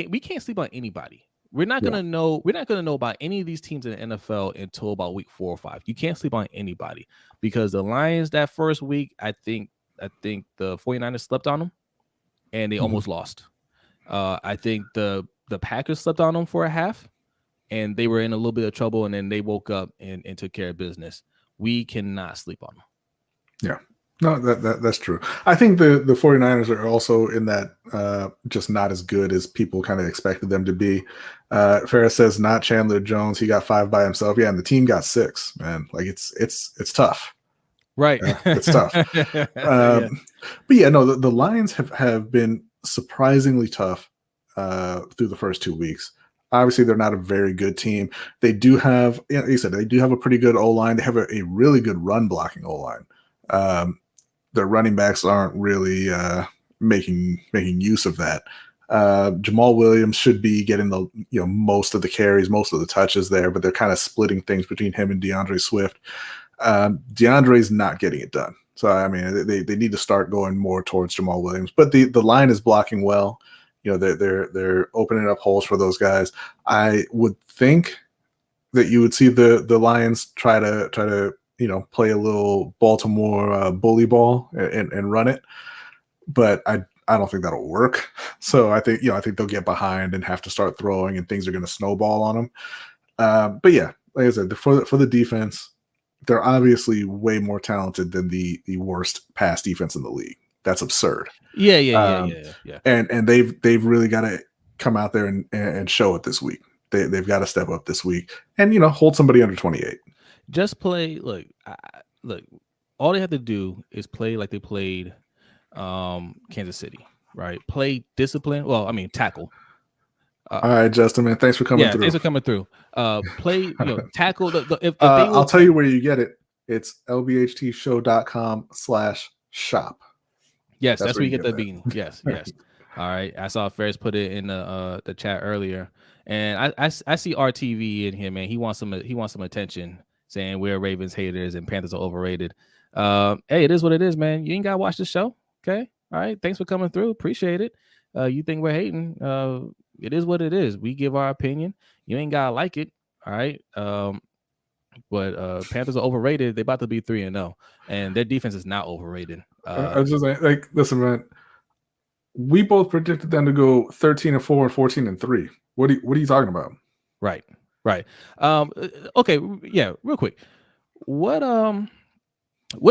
we can't sleep on anybody. We're not gonna know. We're not gonna know about any of these teams in the NFL until about week 4 or 5. You can't sleep on anybody because the Lions that first week, I think the 49ers slept on them, and they almost lost. I think the the Packers slept on them for a half, and they were in a little bit of trouble, and then they woke up and took care of business. We cannot sleep on them. Yeah. No, that's true. I think the 49ers are also in that just not as good as people kind of expected them to be. Ferris says not Chandler Jones. He got 5 by himself. Yeah, and the team got 6, man. Like it's tough. Right. It's tough. Yeah. But yeah, no, the Lions have been surprisingly tough through the first 2 weeks. Obviously, they're not a very good team. They do have, like you said, they do have a pretty good O-line. They have a really good run blocking O-line. Their running backs aren't really making use of that. Jamal Williams should be getting the most of the carries, most of the touches there, but they're kind of splitting things between him and DeAndre Swift. DeAndre's not getting it done. So I mean, they need to start going more towards Jamal Williams. But the line is blocking well. They're opening up holes for those guys. I would think that you would see the Lions try to play a little Baltimore bully ball and run it, but I don't think that'll work. So I think they'll get behind and have to start throwing, and things are going to snowball on them. But yeah, like I said, for the defense, they're obviously way more talented than the worst pass defense in the league. That's absurd. Yeah. And they've really got to come out there and show it this week. They've got to step up this week and hold somebody under 28. Just play. Look. All they have to do is play like they played Kansas City, right? Play discipline. Well, I mean tackle. All right, Justin, man. Thanks for coming through. Thanks for coming through. Play, tackle. If I'll tell you where you get it. It's lbhtshow.com/shop. Yes, that's where you get the beanie. Yes. All right. I saw Ferris put it in the chat earlier, and I see RTV in here, man. He wants some attention, saying we're Ravens haters and Panthers are overrated. Hey, it is what it is, man. You ain't gotta watch the show. Okay. All right. Thanks for coming through. Appreciate it. You think we're hating? It is what it is. We give our opinion. You ain't gotta like it. All right. But Panthers are overrated. They're about to be 3-0, and their defense is not overrated. I was just like, listen, man. We both predicted them to go 13-4 and 14-3. What are you talking about? Right. Okay. Yeah. Real quick. What are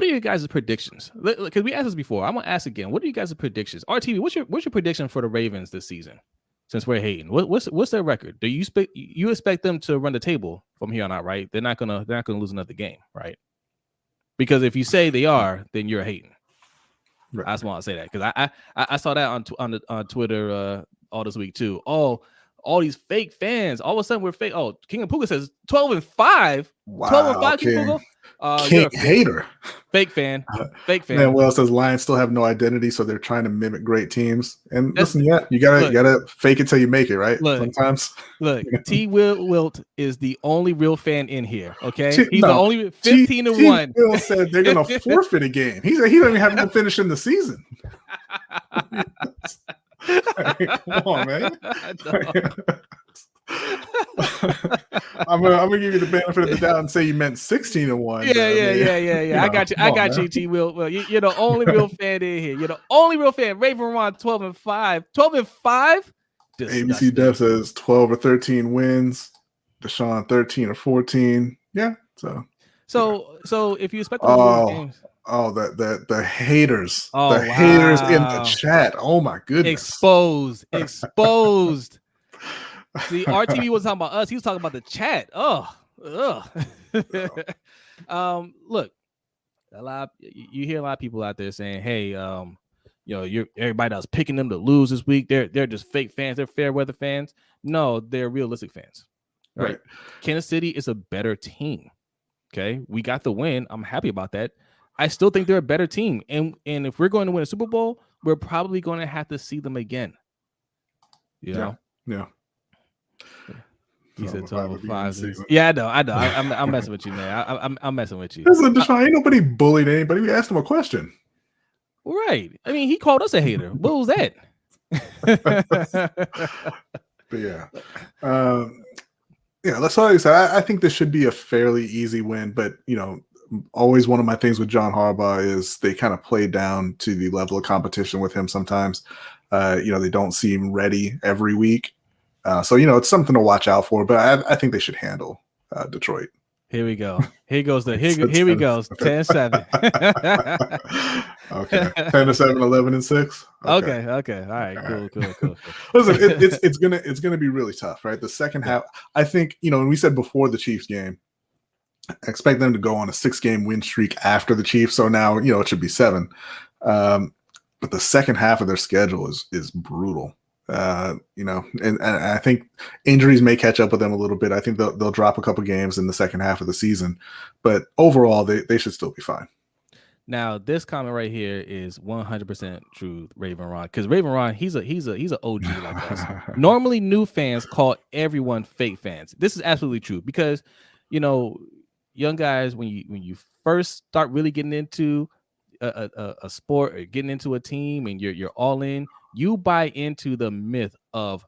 your guys' predictions? Because we asked this before. I'm gonna ask again. What are you guys' predictions? RTV. What's your prediction for the Ravens this season? Since we're hating, what's their record? Do you expect them to run the table from here on out? Right? They're not gonna lose another game, right? Because if you say they are, then you're hating. Right. I just want to say that because I saw that on Twitter all this week too. Oh, all these fake fans. All of a sudden we're fake. Oh, King of Puka says 12-5. Wow, 12-5, King Puka. King hater. Fake fan. Man, well, says Lions still have no identity, so they're trying to mimic great teams. And listen, you gotta fake it till you make it, right? Sometimes. Look, T. Wilt is the only real fan in here. Okay, he's the only 15-1. Will said they're gonna forfeit a game. He said he doesn't even have to finish in the season. Come on, man. I'm gonna give you the benefit of the doubt and say you meant 16-1. Yeah. I got you, T. Will. Well, you're the only real fan in here. You're the only real fan. Raven Ron 12-5. 12-5. ABC Dev says 12 or 13 wins. Deshaun 13 or 14. Yeah. So if you expect those games. Oh, the haters. Haters in the chat. Oh my goodness. Exposed. See, RTV wasn't talking about us. He was talking about the chat. Look, you hear a lot of people out there saying, "Hey, you're everybody that's picking them to lose this week. They're just fake fans. They're fair weather fans." No, they're realistic fans. Right? Kansas City is a better team. Okay, we got the win. I'm happy about that. I still think they're a better team, and if we're going to win a Super Bowl, we're probably going to have to see them again. You know? Yeah. He said 12-5. Yeah, I know. I'm messing with you, man. I'm messing with you. Listen, Deshaun, ain't nobody bullied anybody. We asked him a question. Right. I mean, he called us a hater. What was that? But yeah. That's what I said. I think this should be a fairly easy win, but always one of my things with John Harbaugh is they kind of play down to the level of competition with him sometimes. They don't seem ready every week. So it's something to watch out for. But I think they should handle Detroit. Here we go. Here goes the here we go. 10-7. Okay. 10-7, 11-6. Okay. All right. Cool. Listen, it's gonna be really tough, right? The second half, I think, when we said before the Chiefs game, I expect them to go on a 6-game win streak after the Chiefs. So now, it should be 7. But the second half of their schedule is brutal. And I think injuries may catch up with them a little bit. I think they'll drop a couple games in the second half of the season, but overall they should still be fine. Now, this comment right here is 100% true, Raven Ron, because Raven Ron, he's an OG like us. Normally, new fans call everyone fake fans. This is absolutely true because, young guys, when you first start really getting into a sport or getting into a team and you're all in, you buy into the myth of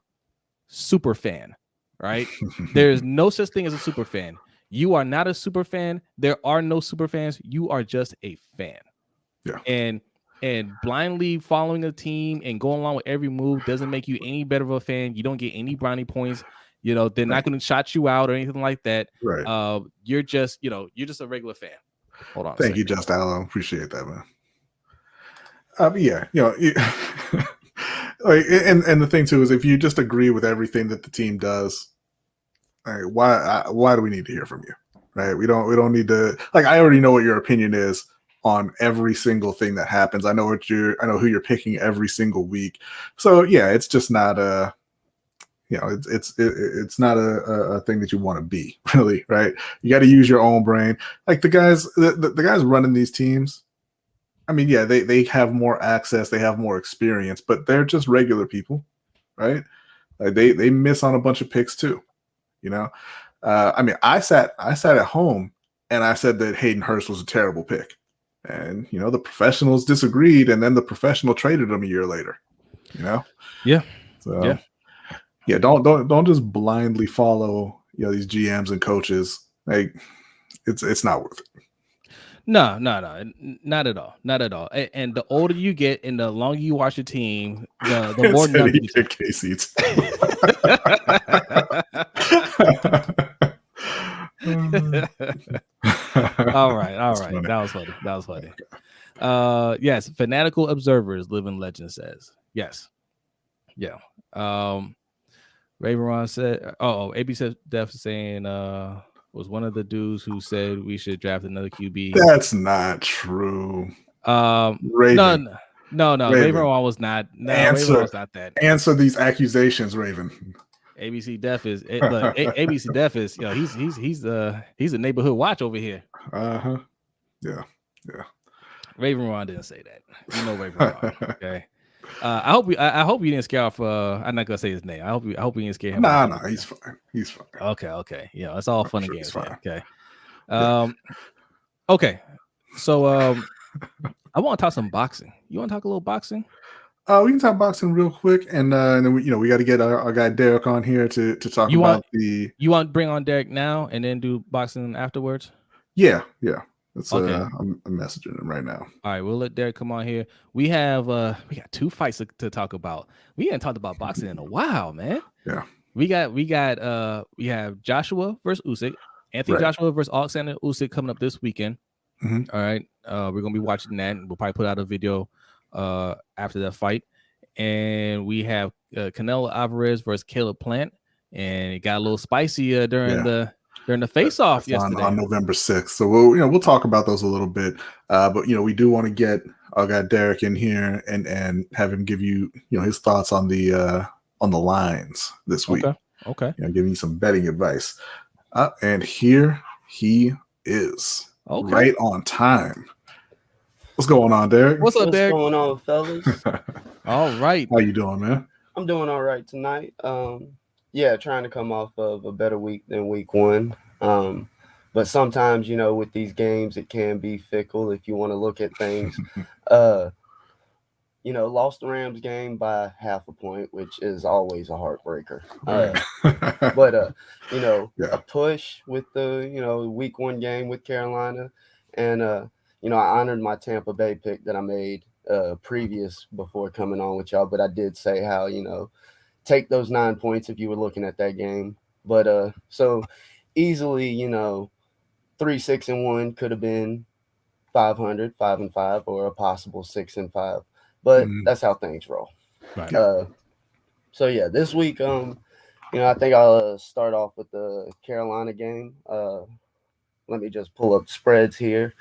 super fan, right? There's no such thing as a super fan. You are not a super fan. There are no super fans. You are just a fan. Yeah. And blindly following a team and going along with every move doesn't make you any better of a fan. You don't get any brownie points. They're not going to shot you out or anything like that. Right. You're just a regular fan. Hold on. Thank you, Just Allen. Appreciate that, man. And the thing too is, if you just agree with everything that the team does, why do we need to hear from you? Right? We don't need to. I already know what your opinion is on every single thing that happens. I know who you're picking every single week. So yeah, it's just not it's not a thing that you want to be, really, right? You got to use your own brain. Like the guys running these teams, I mean, yeah, they have more access, they have more experience, but they're just regular people, right? Like they miss on a bunch of picks too, I mean, I sat at home and I said that Hayden Hurst was a terrible pick, and the professionals disagreed, and then the professional traded him a year later, Yeah. So yeah. Yeah, don't just blindly follow these GMs and coaches. Like it's not worth it. No, not at all. Not at all. And the older you get and the longer you watch your team, the more numbers you pick K-Seats. All right. That was funny. Yes, fanatical observers, living legend says. Yes. Yeah. Raven Ron said, AB said Def saying was one of the dudes who said we should draft another QB. That's not true. Raven. No. Raven Ron was not. No, Raven was not that. Answer these accusations, Raven. ABC Def is look, ABC Def is he's a neighborhood watch over here. Yeah. Raven Ron didn't say that. Raven Ron. Okay. I hope you didn't scare off. I'm not gonna say his name. I hope you didn't scare him. No, he's fine. He's fine. Okay. Yeah, it's all fun and games. Fine. Okay. Okay. So I want to talk some boxing. You want to talk a little boxing? We can talk boxing real quick, and then we got to get our guy Derek on here to talk about the. You want to bring on Derek now and then do boxing afterwards? Yeah. That's okay. I'm messaging him right now. All right, we'll let Derek come on here. We got 2 fights to talk about. We haven't talked about boxing in a while, man. Yeah. We have Joshua versus Usyk, Anthony Joshua versus Alexander Usyk coming up this weekend. Mm-hmm. All right, we're gonna be watching that. We'll probably put out a video after that fight, and we have Canelo Alvarez versus Caleb Plant, and it got a little spicy during the face-off yesterday on November 6th. So we'll talk about those a little bit. But we do want to get our guy Derek in here and have him give you his thoughts on the lines this week. Okay. Giving you some betting advice. And here he is. Okay. Right on time. What's going on, Derek? What's up, Derek? What's going on, fellas? All right. How you doing, man? I'm doing all right tonight. Trying to come off of a better week than week 1. But sometimes, with these games, it can be fickle if you want to look at things. Lost the Rams game by half a point, which is always a heartbreaker. A push with the, week 1 game with Carolina. And, I honored my Tampa Bay pick that I made previous before coming on with y'all. But I did say how, take those 9 points if you were looking at that game. But so easily, 3-6-1 could have been 500, 5-5, or a possible 6-5. But that's how things roll. Right. So yeah, this week, I think I'll start off with the Carolina game. Let me just pull up spreads here.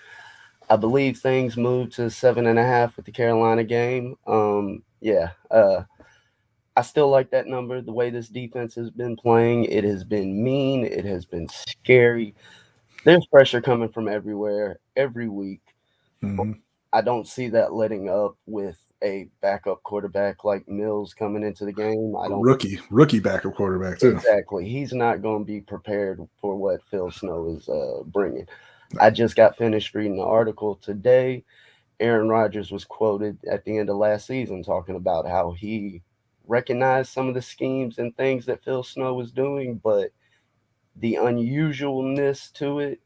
I believe things moved to 7.5 with the Carolina game. I still like that number. The way this defense has been playing, it has been mean. It has been scary. There's pressure coming from everywhere every week. I don't see that letting up with a backup quarterback like Mills coming into the game. Rookie backup quarterback too. Exactly. He's not going to be prepared for what Phil Snow is bringing. I just got finished reading the article today. Aaron Rodgers was quoted at the end of last season talking about how he recognized some of the schemes and things that Phil Snow was doing, but the unusualness to it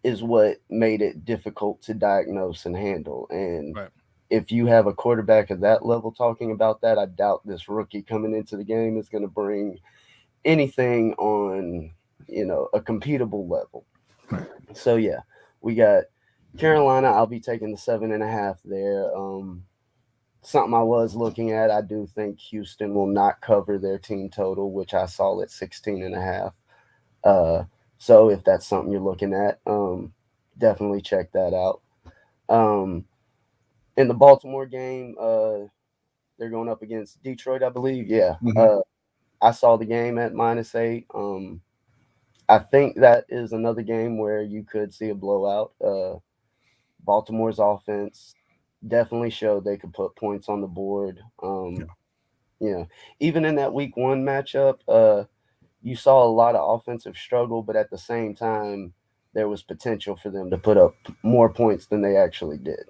is what made it difficult to diagnose and handle. And if you have a quarterback at that level talking about that, I doubt this rookie coming into the game is going to bring anything on, a competable level. Right. So yeah, we got Carolina. I'll be taking the 7.5 there. Something I was looking at, I do think Houston will not cover their team total, which I saw at 16.5. So if that's something you're looking at, definitely check that out. In the Baltimore game, they're going up against Detroit, I believe. Yeah. I saw the game at -8. I think that is another game where you could see a blowout. Baltimore's offense definitely showed they could put points on the board. Even in that week 1 matchup, you saw a lot of offensive struggle, but at the same time, there was potential for them to put up more points than they actually did.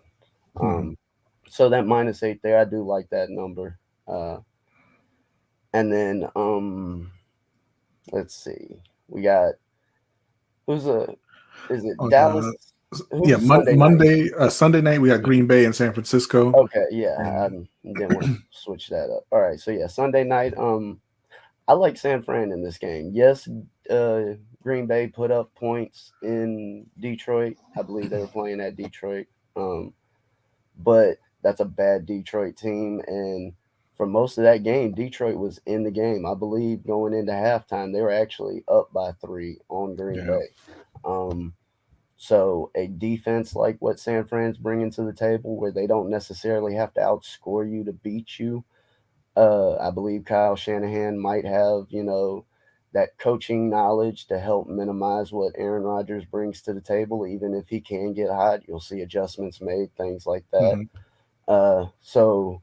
So that -8 there, I do like that number. And then let's see, we got is it Dallas? Sunday night we got Green Bay and San Francisco. Okay, yeah, I didn't want to switch that up. All right, so yeah, Sunday night. I like San Fran in this game. Yes, Green Bay put up points in Detroit. I believe they were playing at Detroit. But that's a bad Detroit team. And for most of that game, Detroit was in the game. I believe going into halftime, they were actually up by 3 on Green Bay. So a defense like what San Fran's bringing to the table, where they don't necessarily have to outscore you to beat you, I believe Kyle Shanahan might have, that coaching knowledge to help minimize what Aaron Rodgers brings to the table. Even if he can get hot, you'll see adjustments made, things like that. So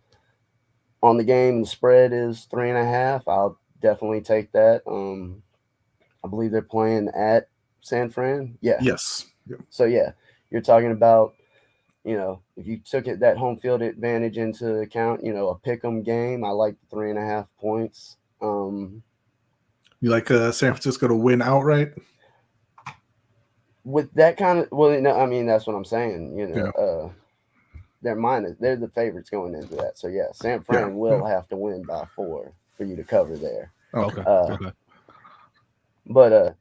on the game, the spread is 3.5. I'll definitely take that. I believe they're playing at San Fran. Yeah. Yes. Yep. So yeah, you're talking about, if you took that home field advantage into account, a pick 'em game, I like the 3.5 points. You like San Francisco to win outright? With that kind of, that's what I'm saying. They're the favorites going into that. So yeah, San Fran will have to win by 4 for you to cover there. Okay. But I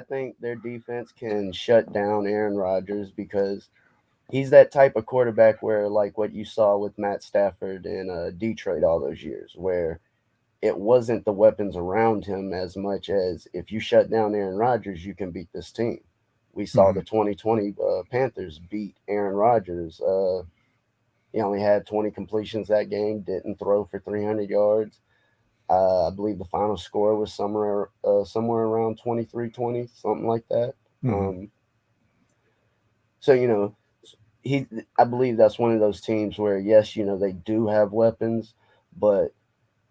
think their defense can shut down Aaron Rodgers because he's that type of quarterback where, like what you saw with Matt Stafford in Detroit all those years, where it wasn't the weapons around him as much as if you shut down Aaron Rodgers, you can beat this team. We saw the 2020 Panthers beat Aaron Rodgers. He only had 20 completions that game, didn't throw for 300 yards. I believe the final score was somewhere around 23-20, something like that. So, I believe that's one of those teams where, yes, they do have weapons, but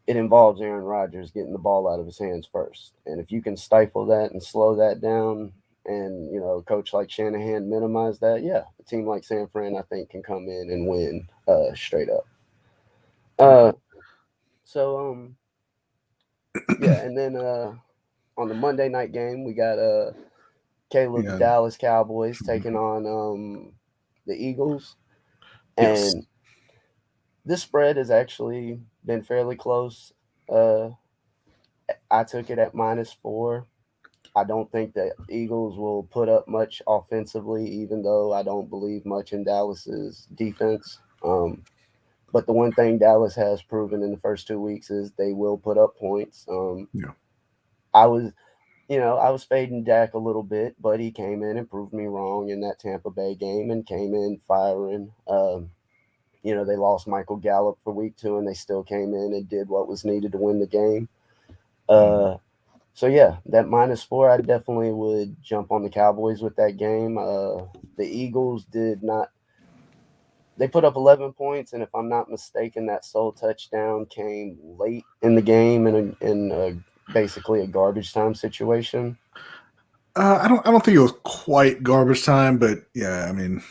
it involves Aaron Rodgers getting the ball out of his hands first. And if you can stifle that and slow that down and, a coach like Shanahan minimize that, yeah, a team like San Fran, I think, can come in and win straight up. And then on the Monday night game, we got the Dallas Cowboys taking on the Eagles. And this spread has actually been fairly close. I took it at -4. I don't think that Eagles will put up much offensively, even though I don't believe much in Dallas's defense. But the one thing Dallas has proven in the first 2 weeks is they will put up points. I was fading Dak a little bit, but he came in and proved me wrong in that Tampa Bay game and came in firing. They lost Michael Gallup for week 2, and they still came in and did what was needed to win the game. So yeah, that -4, I definitely would jump on the Cowboys with that game. The Eagles did not. They put up 11 points, and if I'm not mistaken, that sole touchdown came late in the game in basically a garbage time situation. I don't think it was quite garbage time, but yeah, I mean,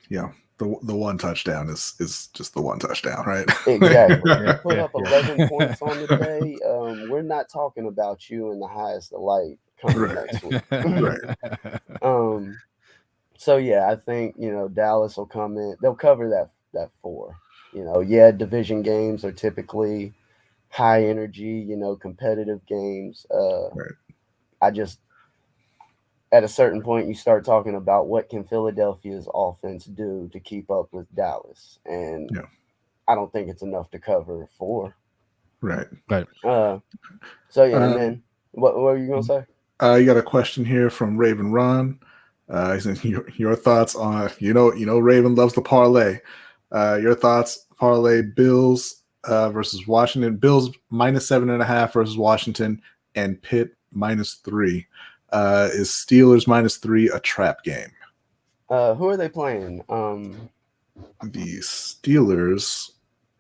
the one touchdown is just the one touchdown, right? Exactly. You put up 11 points on the day. We're not talking about you in the highest of light coming next week. Right. So yeah, I think Dallas will come in. They'll cover that 4. Division games are typically high energy, competitive games. Right. At a certain point, you start talking about what can Philadelphia's offense do to keep up with Dallas, and I don't think it's enough to cover 4. Right. So yeah, and then what were you gonna say? You got a question here from Raven Ron. He says your thoughts on Raven loves the parlay. Your thoughts parlay Bills versus Washington. Bills -7.5 versus Washington, and Pitt -3. Is Steelers -3 a trap game? Who are they playing? The Steelers.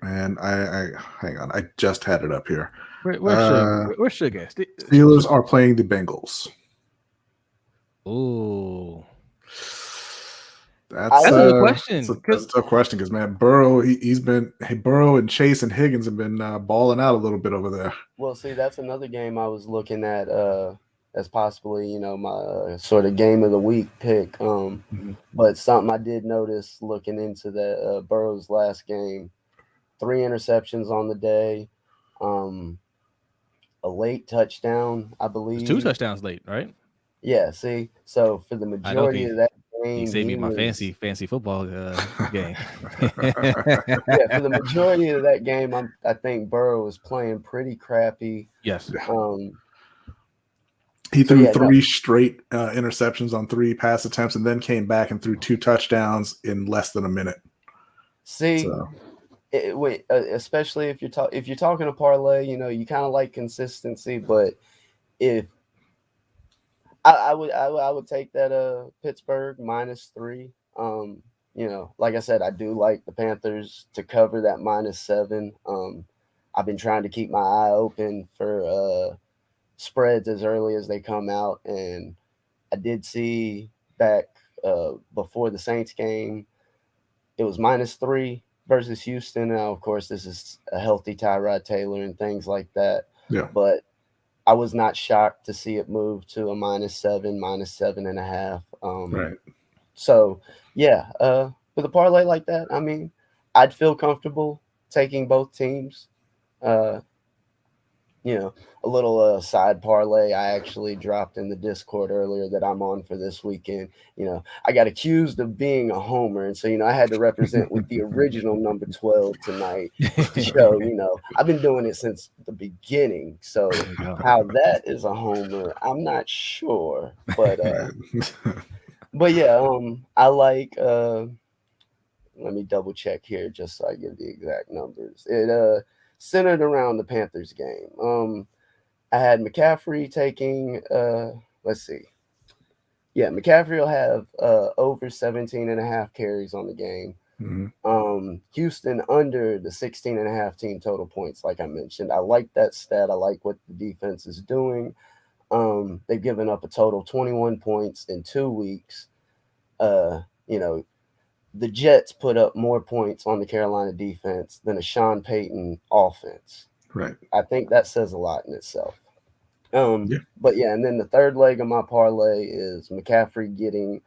And I hang on. I just had it up here. Where's Sugar? Steelers are playing the Bengals. Ooh. That's a good question. That's a tough question because, man, Burrow, Burrow and Chase and Higgins have been balling out a little bit over there. Well, see, that's another game I was looking at as possibly, my sort of game of the week pick. But something I did notice looking into the Burrow's last game, 3 interceptions on the day, a late touchdown, I believe. 2 touchdowns late, right? Yeah, see, so for the majority of that game, he saved me my fancy football game. Yeah, for the majority of that game, I think Burrow was playing pretty crappy. Yes. He threw 3 straight interceptions on 3 pass attempts, and then came back and threw 2 touchdowns in less than a minute. See, especially if you're talking a parlay, you kind of like consistency, but if I would take that Pittsburgh -3. Like I said, I do like the Panthers to cover that -7. I've been trying to keep my eye open for spreads as early as they come out, and I did see back before the Saints game, it was -3 versus Houston. Now, of course, this is a healthy Tyrod Taylor and things like that. Yeah, but I was not shocked to see it move to a -7, -7.5. Right. So yeah, with a parlay like that, I mean, I'd feel comfortable taking both teams. A little side parlay I actually dropped in the Discord earlier that I'm on for this weekend. I got accused of being a homer, and so I had to represent with the original number 12 tonight to show I've been doing it since the beginning. So how that is a homer, I'm not sure, but yeah, I like. Let me double check here just so I give the exact numbers. It centered around the Panthers game. I had McCaffrey taking, let's see. Yeah, McCaffrey will have over 17.5 carries on the game. Mm-hmm. Houston under the 16.5 team total points, like I mentioned. I like that stat. I like what the defense is doing. They've given up a total 21 points in 2 weeks. The Jets put up more points on the Carolina defense than a Sean Payton offense. Right. I think that says a lot in itself. But yeah, and then the third leg of my parlay is McCaffrey getting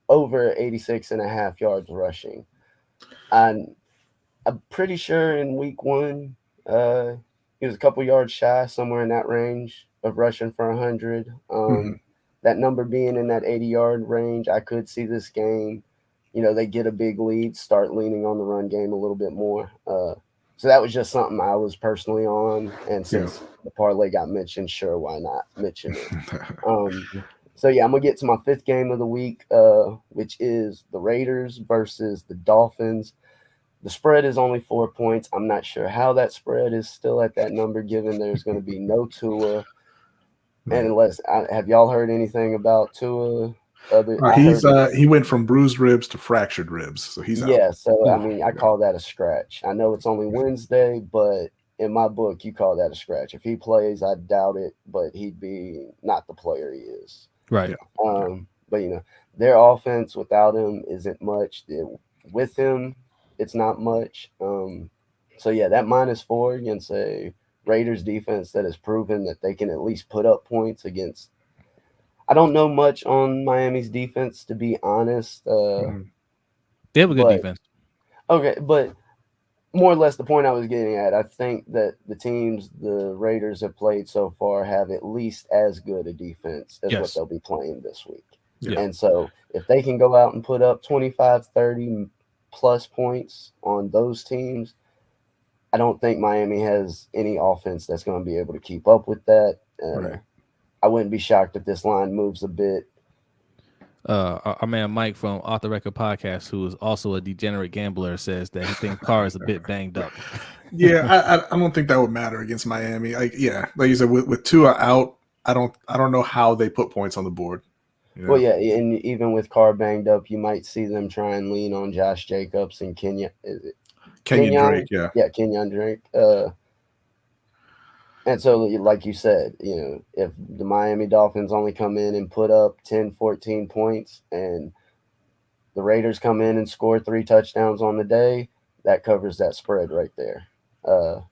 over 86.5 yards rushing. I'm pretty sure in week 1, he was a couple yards shy, somewhere in that range of rushing for 100. That number being in that 80-yard range, I could see this game, they get a big lead, start leaning on the run game a little bit more. So that was just something I was personally on. And since the parlay got mentioned, sure, why not mention it? So, yeah, I'm going to get to my 5th game of the week, which is the Raiders versus the Dolphins. The spread is only 4 points. I'm not sure how that spread is still at that number, given there's going to be no Tua. And unless have y'all heard anything about Tua? He went from bruised ribs to fractured ribs, so he's out. Yeah. So I call that a scratch. I know it's only Wednesday, but in my book, you call that a scratch. If he plays, I doubt it, but he'd be not the player he is. Right. But their offense without him isn't much. With him, it's not much. So yeah, that -4 against a Raiders defense that has proven that they can at least put up points against. I don't know much on Miami's defense, to be honest. They have a good defense. Okay, but more or less the point I was getting at, I think that the teams the Raiders have played so far have at least as good a defense as what they'll be playing this week. Yeah. And so if they can go out and put up 25, 30 plus points on those teams, I don't think Miami has any offense that's going to be able to keep up with that. Right. I wouldn't be shocked if this line moves a bit. Our man Mike from Off the Record Podcast, who is also a degenerate gambler, says that he thinks Carr is a bit banged up. Yeah, I don't think that would matter against Miami. Like you said, with Tua out, I don't know how they put points on the board. Well, yeah, and even with Carr banged up, you might see them try and lean on Josh Jacobs and Kenyon Drake. Yeah, Kenyon Drake. And so, like you said, if the Miami Dolphins only come in and put up 10, 14 points and the Raiders come in and score 3 touchdowns on the day, that covers that spread right there. So,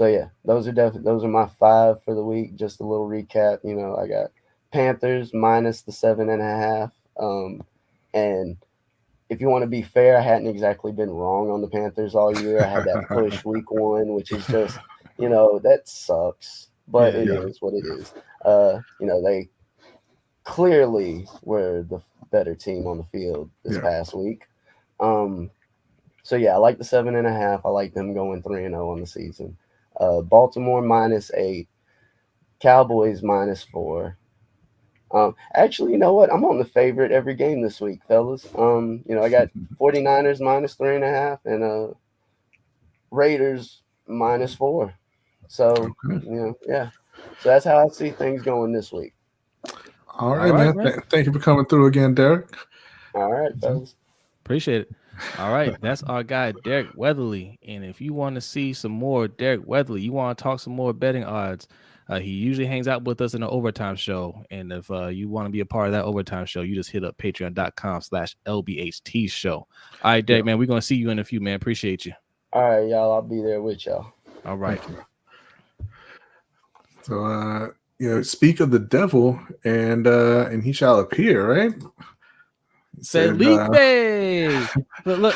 yeah, those are my 5 for the week. Just a little recap. I got Panthers -the 7.5. And if you want to be fair, I hadn't exactly been wrong on the Panthers all year. I had that push week 1, which is just – that sucks, but it is what it is. They clearly were the better team on the field this past week. So yeah, I like the 7.5. I like them going 3-0 on the season. Baltimore -8, Cowboys -4. Actually, you know what? I'm on the favorite every game this week, fellas. I got 49ers -3.5 and Raiders -4. So, So that's how I see things going this week. All right, man. Thank you for coming through again, Derek. All right, fellas. Appreciate it. All right, that's our guy, Derek Weatherly. And if you want to see some more Derek Weatherly, you want to talk some more betting odds, he usually hangs out with us in the Overtime Show. And if you want to be a part of that Overtime Show, you just hit up patreon.com/LBHT Show. All right, Derek, man, we're going to see you in a few, man. Appreciate you. All right, y'all. I'll be there with y'all. All right. So, speak of the devil, and he shall appear, right? Felipe, look,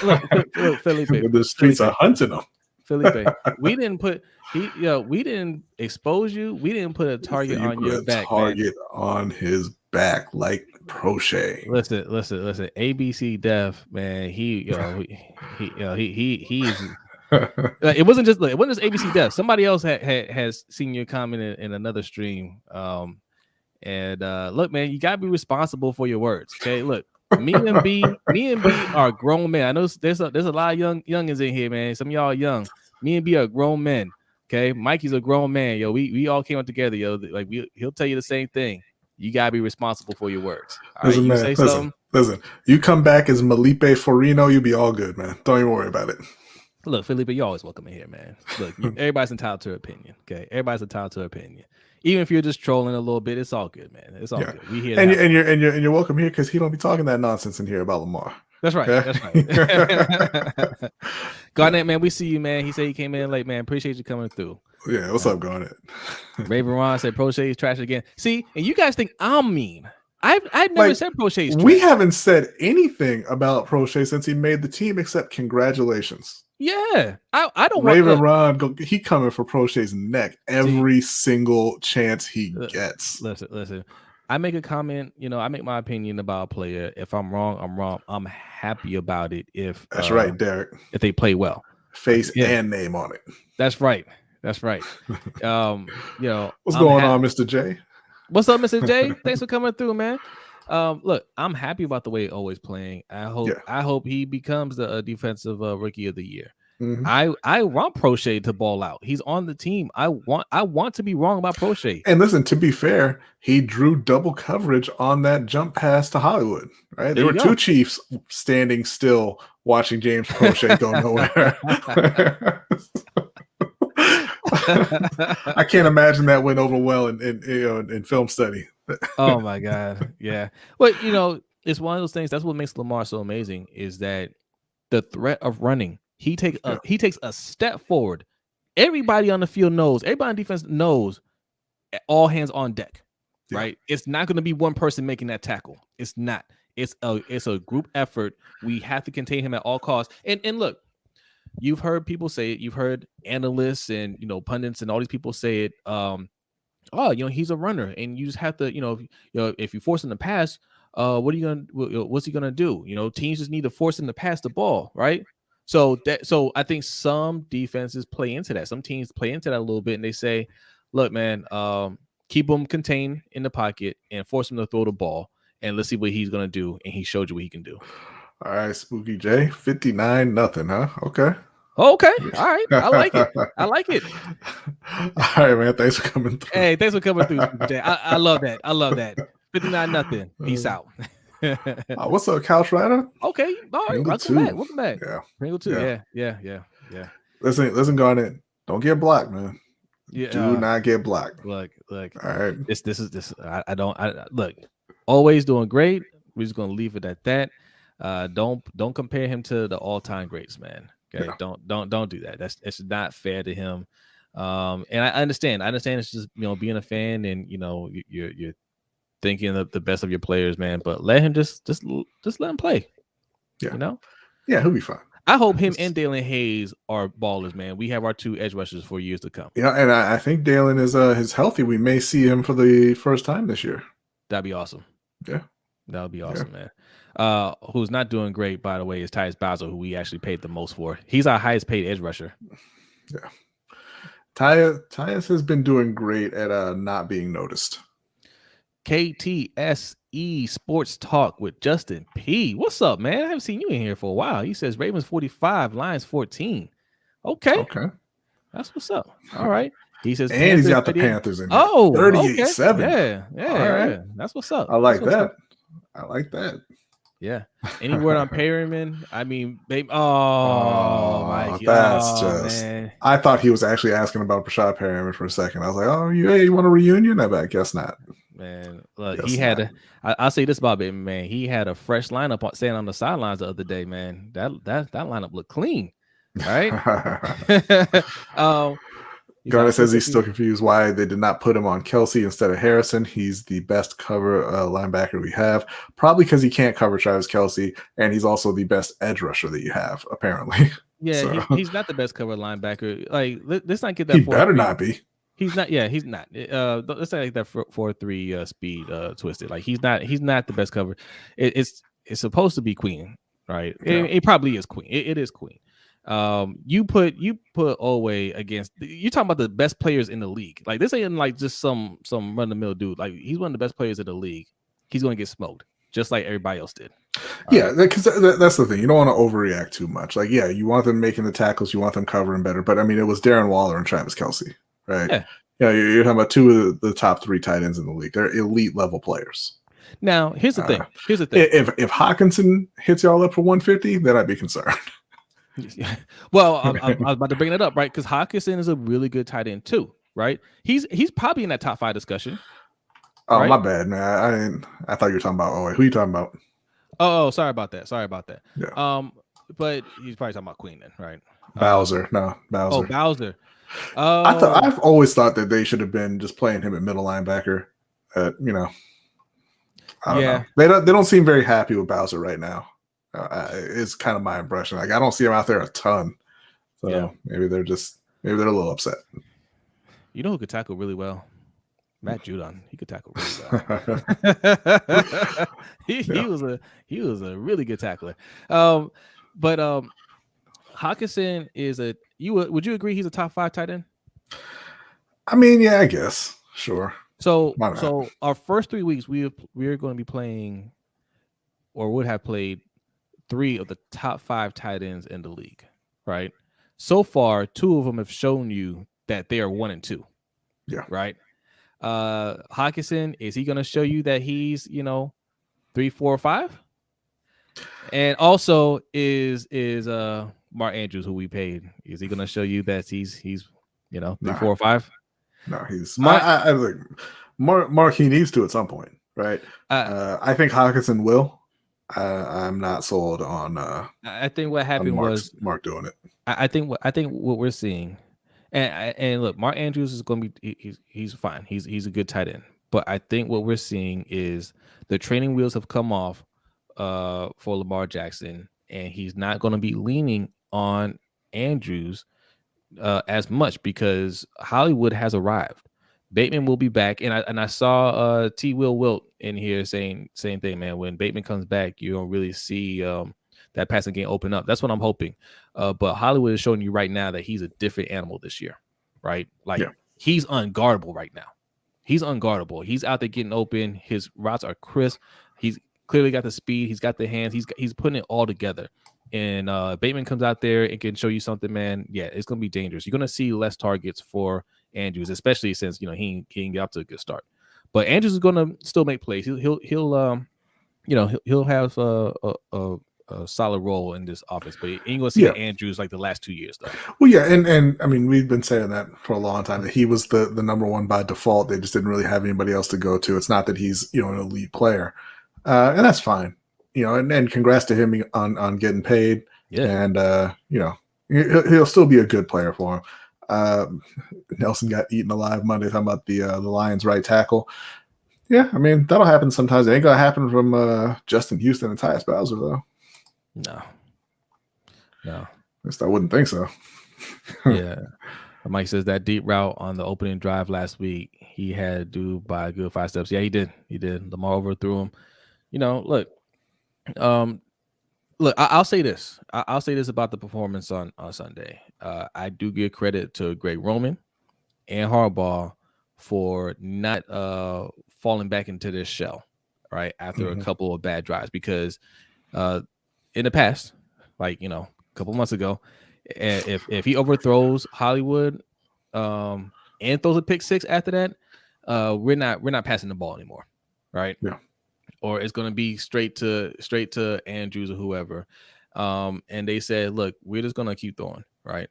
Felipe. The streets are hunting him. Felipe, we didn't expose you. We didn't put a target on your back. Target on his back, like Prochet. Listen. ABC Def, man. He's. It wasn't just ABC Def. Somebody else has seen your comment in another stream. Look, man, you gotta be responsible for your words. Okay, look, me and B are grown men. I know there's a lot of youngins in here, man. Some of y'all are young. Me and B are grown men. Okay, Mikey's a grown man. Yo, we all came up together. Yo, like he'll tell you the same thing. You gotta be responsible for your words. All right, listen. You come back as Melipe Forino, you'll be all good, man. Don't even worry about it. Look, Felipe, you're always welcome in here, man. Look, everybody's entitled to their opinion. Okay, everybody's entitled to their opinion. Even if you're just trolling a little bit, it's all good, man. It's all good. We hear and you're welcome here because he don't be talking that nonsense in here about Lamar. That's right. Okay? That's right. Garnett, man, we see you, man. He said he came in late, man. Appreciate you coming through. Yeah, what's up, Garnett? Raven Ron said Prochet is trash again. See, and you guys think I'm mean. I've never said Prochet is trash. We haven't said anything about Prochet since he made the team except congratulations. Yeah, I don't Raven Ron. He coming for Prochet's neck every single chance he gets. Listen. I make a comment. I make my opinion about a player. If I'm wrong, I'm wrong. I'm happy about it. If that's right, Derek. If they play well, face and name on it. That's right. What's going on, Mr. J? What's up, Mr. J? Thanks for coming through, man. Look, I'm happy about the way he's always playing. I hope he becomes the defensive rookie of the year. Mm-hmm. I want Prochet to ball out. He's on the team. I want to be wrong about Prochet. And listen, to be fair, he drew double coverage on that jump pass to Hollywood. Right, there were two Chiefs standing still watching James Prochet go nowhere. I can't imagine that went over well in film study. Oh my God, yeah. But it's one of those things. That's what makes Lamar so amazing, is that the threat of running. He takes a step forward. Everybody on the field knows. Everybody on defense knows. All hands on deck, right? It's not going to be one person making that tackle. It's not. It's a group effort. We have to contain him at all costs. And look, you've heard people say it. You've heard analysts and pundits and all these people say it. He's a runner, and you just have to if you force him to pass, what's he gonna do? Teams just need to force him to pass the ball, right? So I think some defenses play into that. Some teams play into that a little bit, and they say, "Look, man, keep him contained in the pocket and force him to throw the ball, and let's see what he's gonna do." And he showed you what he can do. All right, Spooky J, 59-0, huh? Okay. All right. I like it. All right, man. Thanks for coming through. Hey, thanks for coming through, Spooky J. I love that. 59-0h. Peace out. What's up, Couch Rider? Okay, all right. Welcome back. Yeah, Ringo 2. Yeah. Listen, Garnett. Don't get blocked, man. Yeah, do not get blocked. Look. All right. This. I look. Always doing great. We're just gonna leave it at that. Don't compare him to the all-time greats, man. Okay, yeah. Don't do that. It's not fair to him. And I understand. It's just being a fan, and you're thinking of the best of your players, man. But let him just let him play. Yeah. Yeah, he'll be fine. I hope him and Dalen Hayes are ballers, man. We have our two edge rushers for years to come. Yeah, and I think Dalen is healthy. We may see him for the first time this year. That'd be awesome. Yeah. That would be awesome, man. Who's not doing great, by the way, is Tyus Bowser, who we actually paid the most for. He's our highest paid edge rusher. Yeah. Tyus has been doing great at not being noticed. KTSE Sports Talk with Justin P. What's up, man? I haven't seen you in here for a while. He says Ravens 45, Lions 14. Okay. That's what's up. All right. He says, and he's got the Panthers in here. 38-7. Yeah. All right. Yeah. That's what's up. I like that. Yeah. Any word on Perryman? I mean, babe. Oh my God. Man. I thought he was actually asking about Brashad Perryman for a second. I was like, oh, you want a reunion? I guess not. Man, look, I'll say this about it, man. He had a fresh lineup standing on the sidelines the other day, man. That lineup looked clean, right? Garner says he's still confused why they did not put him on Kelsey instead of Harrison. He's the best cover linebacker we have, probably because he can't cover Travis Kelsey, and he's also the best edge rusher that you have, apparently. Yeah, so. he's not the best cover linebacker. Like, let's not get that. He better not be. He's not. Yeah, he's not. Let's not like that 4.3 speed twisted. Like he's not the best cover. It's supposed to be Queen, right? Yeah. It probably is Queen. It is Queen. You put Owe against. You're talking about the best players in the league. Like this ain't like just some run of the mill dude. Like he's one of the best players in the league. He's going to get smoked just like everybody else did. Yeah, because that's the thing. You don't want to overreact too much. Like, yeah, you want them making the tackles, you want them covering better. But I mean, it was Darren Waller and Travis Kelsey. Right. Yeah. You're talking about two of the top three tight ends in the league. They're elite level players. Now, here's the thing. If Hawkinson hits y'all up for 150, then I'd be concerned. Well, I was about to bring it up, right? Because Hawkinson is a really good tight end too, right? He's probably in that top 5 discussion. Oh, right? My bad, man. I thought you were talking about Owe. Who are you talking about? Oh, sorry about that. Yeah. But he's probably talking about Queen then, right? Bowser. Bowser. Oh, Bowser. I've always thought that they should have been just playing him at middle linebacker. I don't know. They don't seem very happy with Bowser right now. It's kind of my impression. Like I don't see him out there a ton. So maybe they're a little upset. You know who could tackle really well? Matt Judon. He could tackle really well. he was a really good tackler. But Hockenson is would you agree he's a top 5 tight end? I mean, yeah, I guess. Sure. So our first 3 weeks we are going to be playing, or would have played, 3 of the top 5 tight ends in the league, right? So far, 2 of them have shown you that they are 1 and 2. Yeah. Right. Hockenson, is he going to show you that he's 3, 4, or 5? And also, is Mark Andrews, who we paid, is he going to show you that he's 3, 4, or 5? No, he's Mark. He needs to at some point, right? I think Hockenson will. I'm not sold on. I think what happened was Mark doing it. I think what we're seeing, and look, Mark Andrews is going to be he's fine. He's a good tight end, but I think what we're seeing is the training wheels have come off for Lamar Jackson, and he's not going to be leaning on Andrews as much because Hollywood has arrived. Bateman will be back, and I saw T. Will Wilt in here saying same thing, man. When Bateman comes back, you don't really see that passing game open up. That's what I'm hoping. But Hollywood is showing you right now that he's a different animal this year, right? He's unguardable right now. He's unguardable. He's out there getting open. His routes are crisp. He's clearly got the speed. He's got the hands. He's putting it all together. And Bateman comes out there and can show you something, man. Yeah, it's going to be dangerous. You're going to see less targets for Andrews, especially since he can get up to a good start. But Andrews is going to still make plays. He'll have a solid role in this offense. But you ain't going to see Andrews like the last 2 years, though. Well, yeah, and I mean we've been saying that for a long time that he was the number 1 by default. They just didn't really have anybody else to go to. It's not that he's an elite player, and that's fine. And congrats to him on getting paid. Yeah. And he'll still be a good player for him. Nelson got eaten alive Monday talking about the Lions right tackle. Yeah, I mean that'll happen sometimes. It ain't gonna happen from Justin Houston and Tyus Bowser though. No. At least I wouldn't think so. Yeah. Mike says that deep route on the opening drive last week, he had to do by a good 5 steps. Yeah, he did. Lamar overthrew him. Look, I'll say this. I'll say this about the performance on Sunday. I do give credit to Greg Roman and Harbaugh for not falling back into this shell, right, after a couple of bad drives. Because in the past, a couple months ago, if he overthrows Hollywood and throws a pick 6 after that, we're not passing the ball anymore, right? Yeah. Or it's going to be straight to Andrews or whoever. And they said, look, we're just going to keep throwing, right?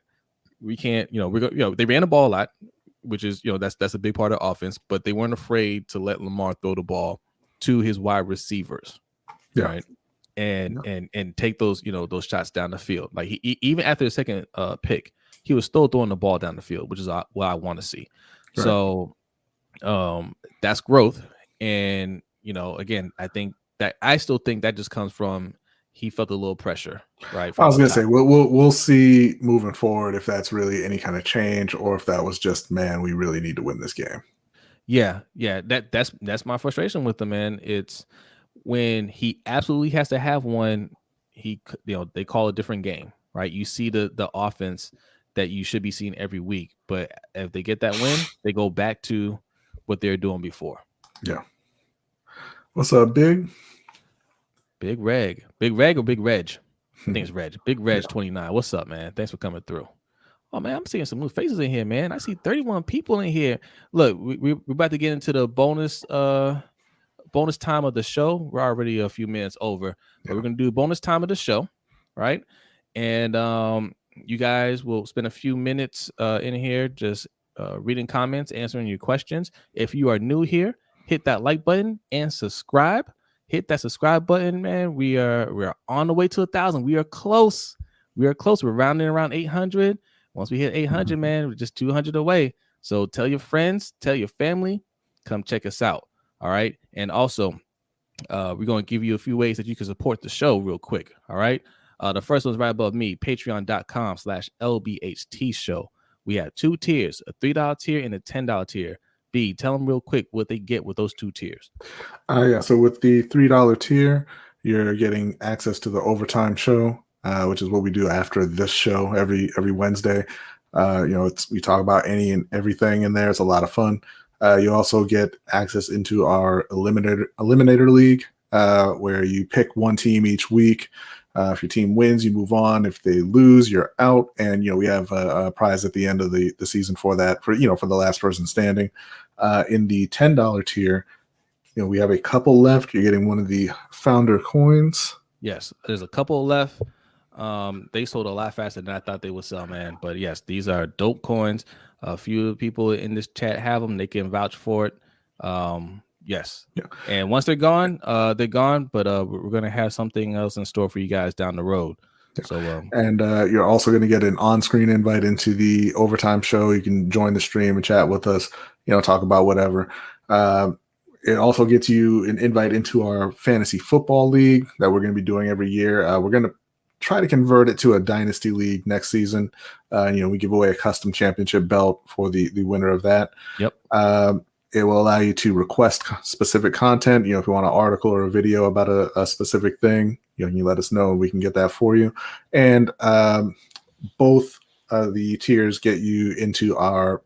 We can't, they ran the ball a lot, which is, that's a big part of offense, but they weren't afraid to let Lamar throw the ball to his wide receivers, right? And take those, those shots down the field. Like he even after the second pick, he was still throwing the ball down the field, which is what I want to see. Right. So that's growth. And, again, I still think that just comes from he felt a little pressure, right? I was going to say, we'll see moving forward if that's really any kind of change or if that was just, man, we really need to win this game. Yeah. That's my frustration with him, man. It's when he absolutely has to have one, they call a different game, right? You see the offense that you should be seeing every week, but if they get that win, they go back to what they were doing before. Yeah. What's up, Big? Big Reg or Big Reg? I think it's Reg. Big Reg 29. What's up, man? Thanks for coming through. Oh, man, I'm seeing some new faces in here, man. I see 31 people in here. Look, we're about to get into the bonus time of the show. We're already a few minutes over, but we're going to do bonus time of the show, right? And you guys will spend a few minutes in here just reading comments, answering your questions. If you are new here, hit that like button and subscribe. Hit that subscribe button, man. We're on the way to 1,000. We are close. We're rounding around 800. Once we hit 800, man, we're just 200 away. So tell your friends, tell your family, come check us out. All right. And also, we're going to give you a few ways that you can support the show real quick. All right. The first one's right above me, patreon.com/LBHT Show. We have 2 tiers, a $3 tier and a $10 tier. B, tell them real quick what they get with those 2 tiers. Yeah, so with the $3 tier, you're getting access to the overtime show, which is what we do after this show every Wednesday. We talk about any and everything in there. It's a lot of fun. You also get access into our eliminator league, where you pick one team each week. If your team wins, you move on. If they lose, you're out. And we have a prize at the end of the season for that, for the last person standing. In the $10 tier, we have a couple left. You're getting one of the founder coins. Yes, there's a couple left. They sold a lot faster than I thought they would sell, man. But yes, these are dope coins. A few people in this chat have them. They can vouch for it. Yes. Yeah. And once they're gone, they're gone. But we're gonna have something else in store for you guys down the road. Yeah. So and you're also going to get an on-screen invite into the overtime show. You can join the stream and chat with us. Talk about whatever. It also gets you an invite into our fantasy football league that we're going to be doing every year. We're going to try to convert it to a dynasty league next season. We give away a custom championship belt for the winner of that. Yep. It will allow you to request specific content. If you want an article or a video about a specific thing, you let us know and we can get that for you. And both the tiers get you into our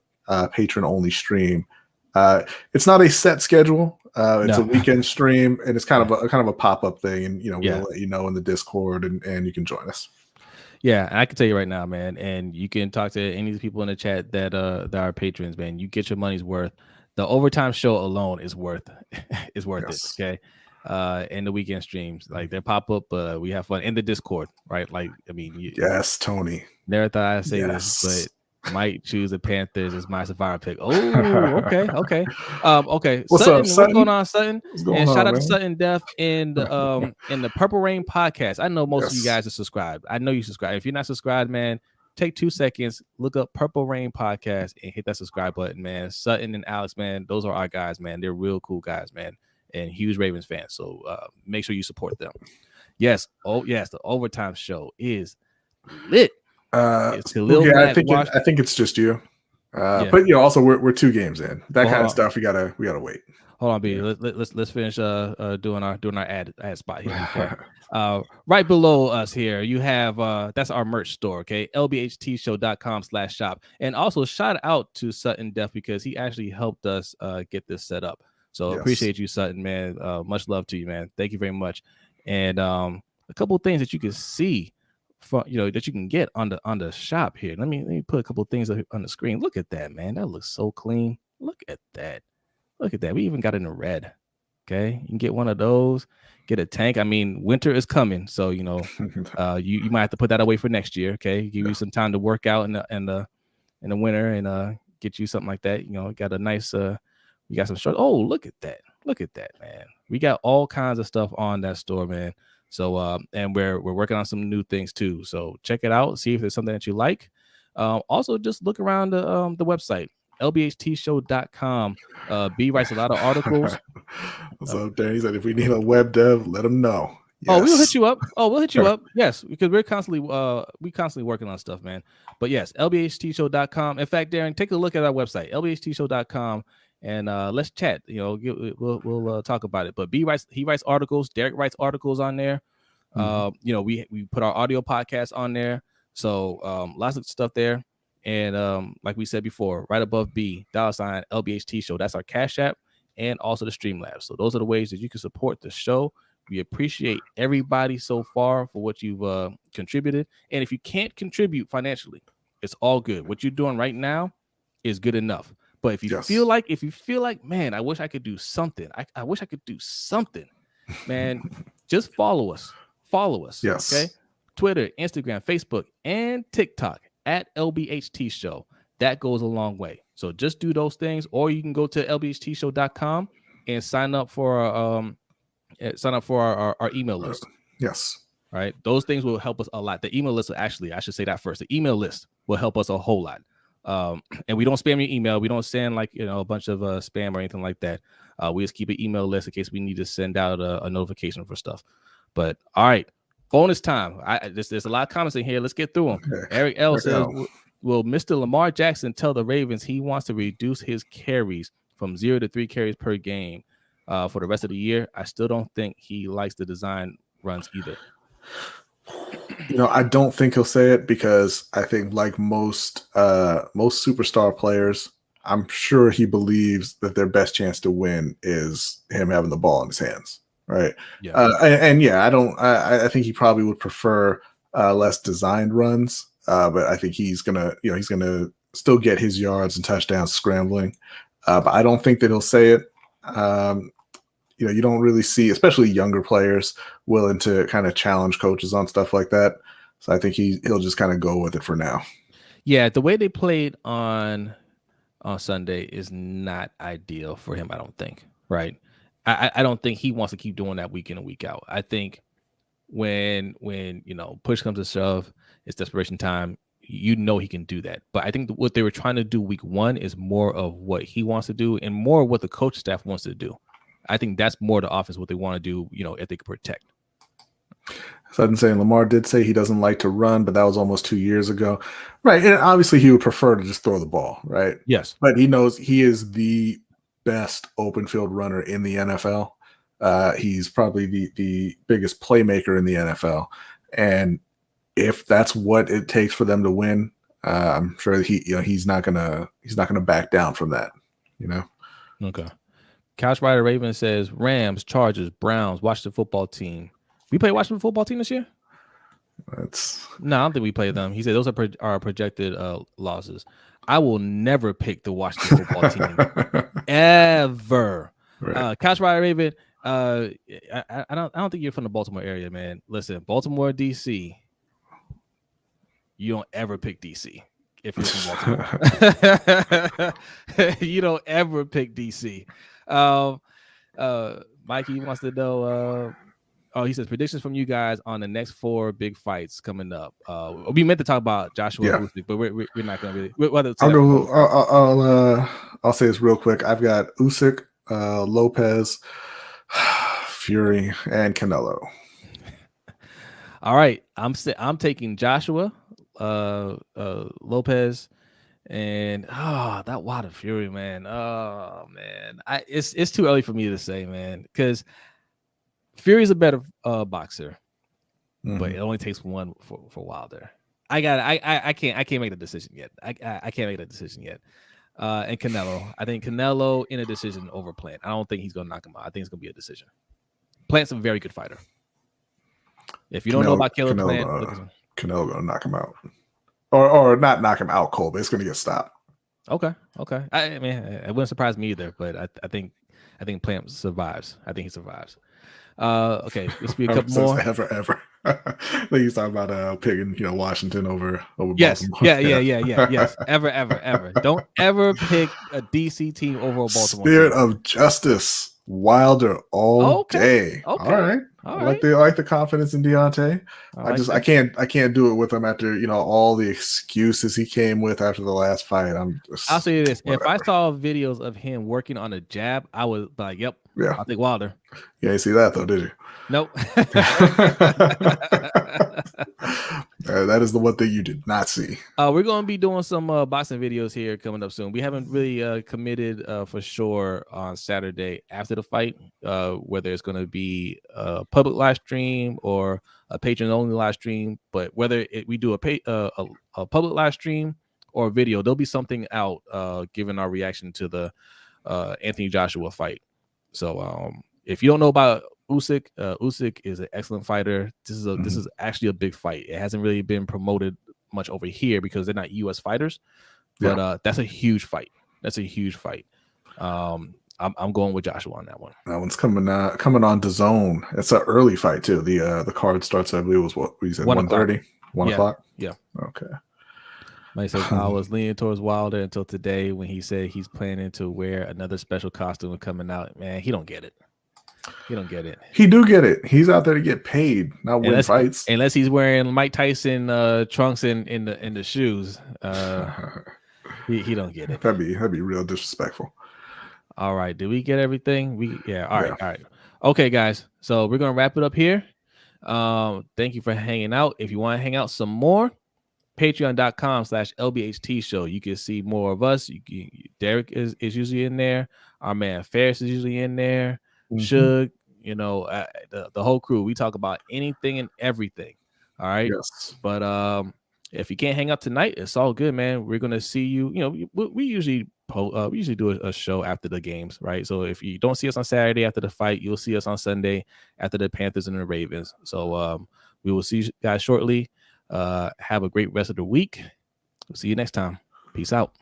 patron-only stream. It's not a set schedule. It's a weekend stream, and it's kind of a pop-up thing. And we'll let you know in the Discord, and you can join us. Yeah, I can tell you right now, man. And you can talk to any of the people in the chat that are patrons, man. You get your money's worth. The overtime show alone is worth it. Okay. And the weekend streams, like they pop up, we have fun in the Discord, right? Like, I mean, yes, Tony. Never thought I'd say this, but might choose the Panthers as my survivor pick. Oh, okay. Okay. What's Sutton, up, Sutton? What's going on, Sutton? And shout out to Sutton Def in the Purple Rain podcast. I know most of you guys are subscribed. I know you subscribe. If you're not subscribed, man, take 2 seconds, look up Purple Rain podcast and hit that subscribe button, man. Sutton and Alex, man, those are our guys, man. They're real cool guys, man, and huge Ravens fans. So make sure you support them. Yes. Oh, yes. The overtime show is lit. It's I think it's just you. But also we're 2 games in. That kind of stuff we gotta wait. Hold on, B. Let's finish doing our ad spot here. Okay? Right below us here, you have that's our merch store. Okay, lbhtshow.com/shop, and also shout out to Sutton Def because he actually helped us get this set up. So appreciate you, Sutton, man. Much love to you, man. Thank you very much. And a couple of things that you can see from that you can get on the shop here. Let me put a couple of things on the screen. Look at that, man. That looks so clean. Look at that. We even got it in the red. Okay, you can get one of those. Get a tank. I mean, winter is coming, so you might have to put that away for next year. Okay, give you some time to work out in the winter and get you something like that. Got a nice. We got some shorts. Oh, look at that, man. We got all kinds of stuff on that store, man. So and we're working on some new things too. So check it out. See if there's something that you like. Also, just look around the website. LBHTshow.com. B writes a lot of articles. What's up, Dan? He said if we need a web dev, let him know. Yes. Oh, we'll hit you up. We'll hit you up. Yes, because we're constantly working on stuff, man. But yes, LBHTshow.com. In fact, Darren, take a look at our website, LBHTshow.com, and let's chat. We'll talk about it. But he writes articles. Derek writes articles on there. We put our audio podcast on there. So lots of stuff there. And like we said before, right above B, $ LBHT Show. That's our Cash App and also the Streamlabs. So those are the ways that you can support the show. We appreciate everybody so far for what you've contributed. And if you can't contribute financially, it's all good. What you're doing right now is good enough. But if you feel like, man, I wish I could do something. I wish I could do something, man. Just follow us. Yes. Okay. Twitter, Instagram, Facebook, and TikTok at LBHT Show. That goes a long way. So just do those things, or you can go to lbhtshow.com and sign up for our email list. Yes. All right. Those things will help us a lot. The email list will actually, I should say that first. The email list will help us a whole lot. And we don't spam your email. We don't send a bunch of spam or anything like that. We just keep an email list in case we need to send out a notification for stuff. But all right, Bonus time. There's a lot of comments in here. Let's get through them. Okay. Eric L says, will Mr. Lamar Jackson tell the Ravens he wants to reduce his carries from 0 to 3 carries per game for the rest of the year? I still don't think he likes the design runs either. I don't think he'll say it because I think like most superstar players, I'm sure he believes that their best chance to win is him having the ball in his hands. Right. Yeah. I think he probably would prefer less designed runs. But I think he's gonna still get his yards and touchdowns scrambling. But I don't think that he'll say it. You don't really see, especially younger players, willing to kind of challenge coaches on stuff like that. So I think he'll just kind of go with it for now. Yeah, the way they played on Sunday is not ideal for him, I don't think. Right. I don't think he wants to keep doing that week in and week out. I think when push comes to shove, it's desperation time. He can do that. But I think what they were trying to do week 1 is more of what he wants to do and more of what the coach staff wants to do. I think that's more the offense, what they want to do, if they can protect. So I'm saying Lamar did say he doesn't like to run, but that was almost 2 years ago. Right. And obviously he would prefer to just throw the ball, right? Yes. But he knows he is the best open field runner in the NFL. He's probably the biggest playmaker in the NFL. And if that's what it takes for them to win, I'm sure he's not gonna back down from that. Okay. Couch Rider Raven says Rams, Chargers, Browns, Washington football team. We play Washington football team this year? No, I don't think we play them. He said those are projected losses. I will never pick the Washington football team ever. Right. Couch Rider Raven, I don't think you're from the Baltimore area, man. Listen, Baltimore, DC. You don't ever pick DC if you're from Baltimore. You don't ever pick DC. Mikey wants to know. He says predictions from you guys on the next 4 big fights coming up. We meant to talk about Joshua, Usyk, but we're not going to really. I'll say this real quick. I've got Usyk, Lopez, Fury, and Canelo. All right, I'm taking Joshua, Lopez, and that Wilder Fury, man. Oh man, it's too early for me to say, man, because Fury's a better boxer, but it only takes one for Wilder. I can't make the decision yet. I can't make that decision yet. And Canelo, I think Canelo in a decision over Plant. I don't think he's gonna knock him out. I think it's gonna be a decision. Plant's a very good fighter. If you don't know about Caleb Plant, Canelo gonna knock him out, or not knock him out cold, but it's gonna get stopped. Okay. I mean, it wouldn't surprise me either, but I think Plant survives. I think he survives. Okay, let's be a couple more. Ever. Like he's talking about picking, Washington over yes. Baltimore. Yes. Ever. Don't ever pick a DC team over a Baltimore. Spirit team. of justice, Wilder all day. Okay. All right. I like the confidence in Deontay. I can't do it with him after all the excuses he came with after the last fight. I'll say this: whatever. If I saw videos of him working on a jab, I was like, "Yep, yeah, I'll take Wilder." You ain't see that though, did you? Nope. That is the one thing you did not see. We're going to be doing some boxing videos here coming up soon. We haven't really committed for sure on Saturday after the fight, whether it's going to be a public live stream or a patron-only live stream. But whether we do a public live stream or a video, there'll be something out giving our reaction to the Anthony Joshua fight. So if you don't know about Usyk is an excellent fighter. This is actually a big fight. It hasn't really been promoted much over here because they're not U.S. fighters, but that's a huge fight. I'm going with Joshua on that one. That one's coming on DAZN. It's an early fight too. The card starts, I believe, was what you said, 1:30, 1 o'clock. Yeah. Okay. Like I said, I was leaning towards Wilder until today when he said he's planning to wear another special costume coming out. Man, he don't get it. He don't get it. He do get it. He's out there to get paid, not win fights. Unless he's wearing Mike Tyson trunks in the shoes. He don't get it. That'd be real disrespectful. All right. Did we get everything? All right. Okay, guys. So we're gonna wrap it up here. Thank you for hanging out. If you want to hang out some more, patreon.com/LBHT Show. You can see more of us. Derek is usually in there. Our man Ferris is usually in there. Suge, the whole crew. We talk about anything and everything. All right. Yes. But if you can't hang out tonight, it's all good, man. We're gonna see you. We usually do a show after the games, right? So if you don't see us on Saturday after the fight, you'll see us on Sunday after the Panthers and the Ravens. So we will see you guys shortly. Have a great rest of the week. We'll see you next time. Peace out.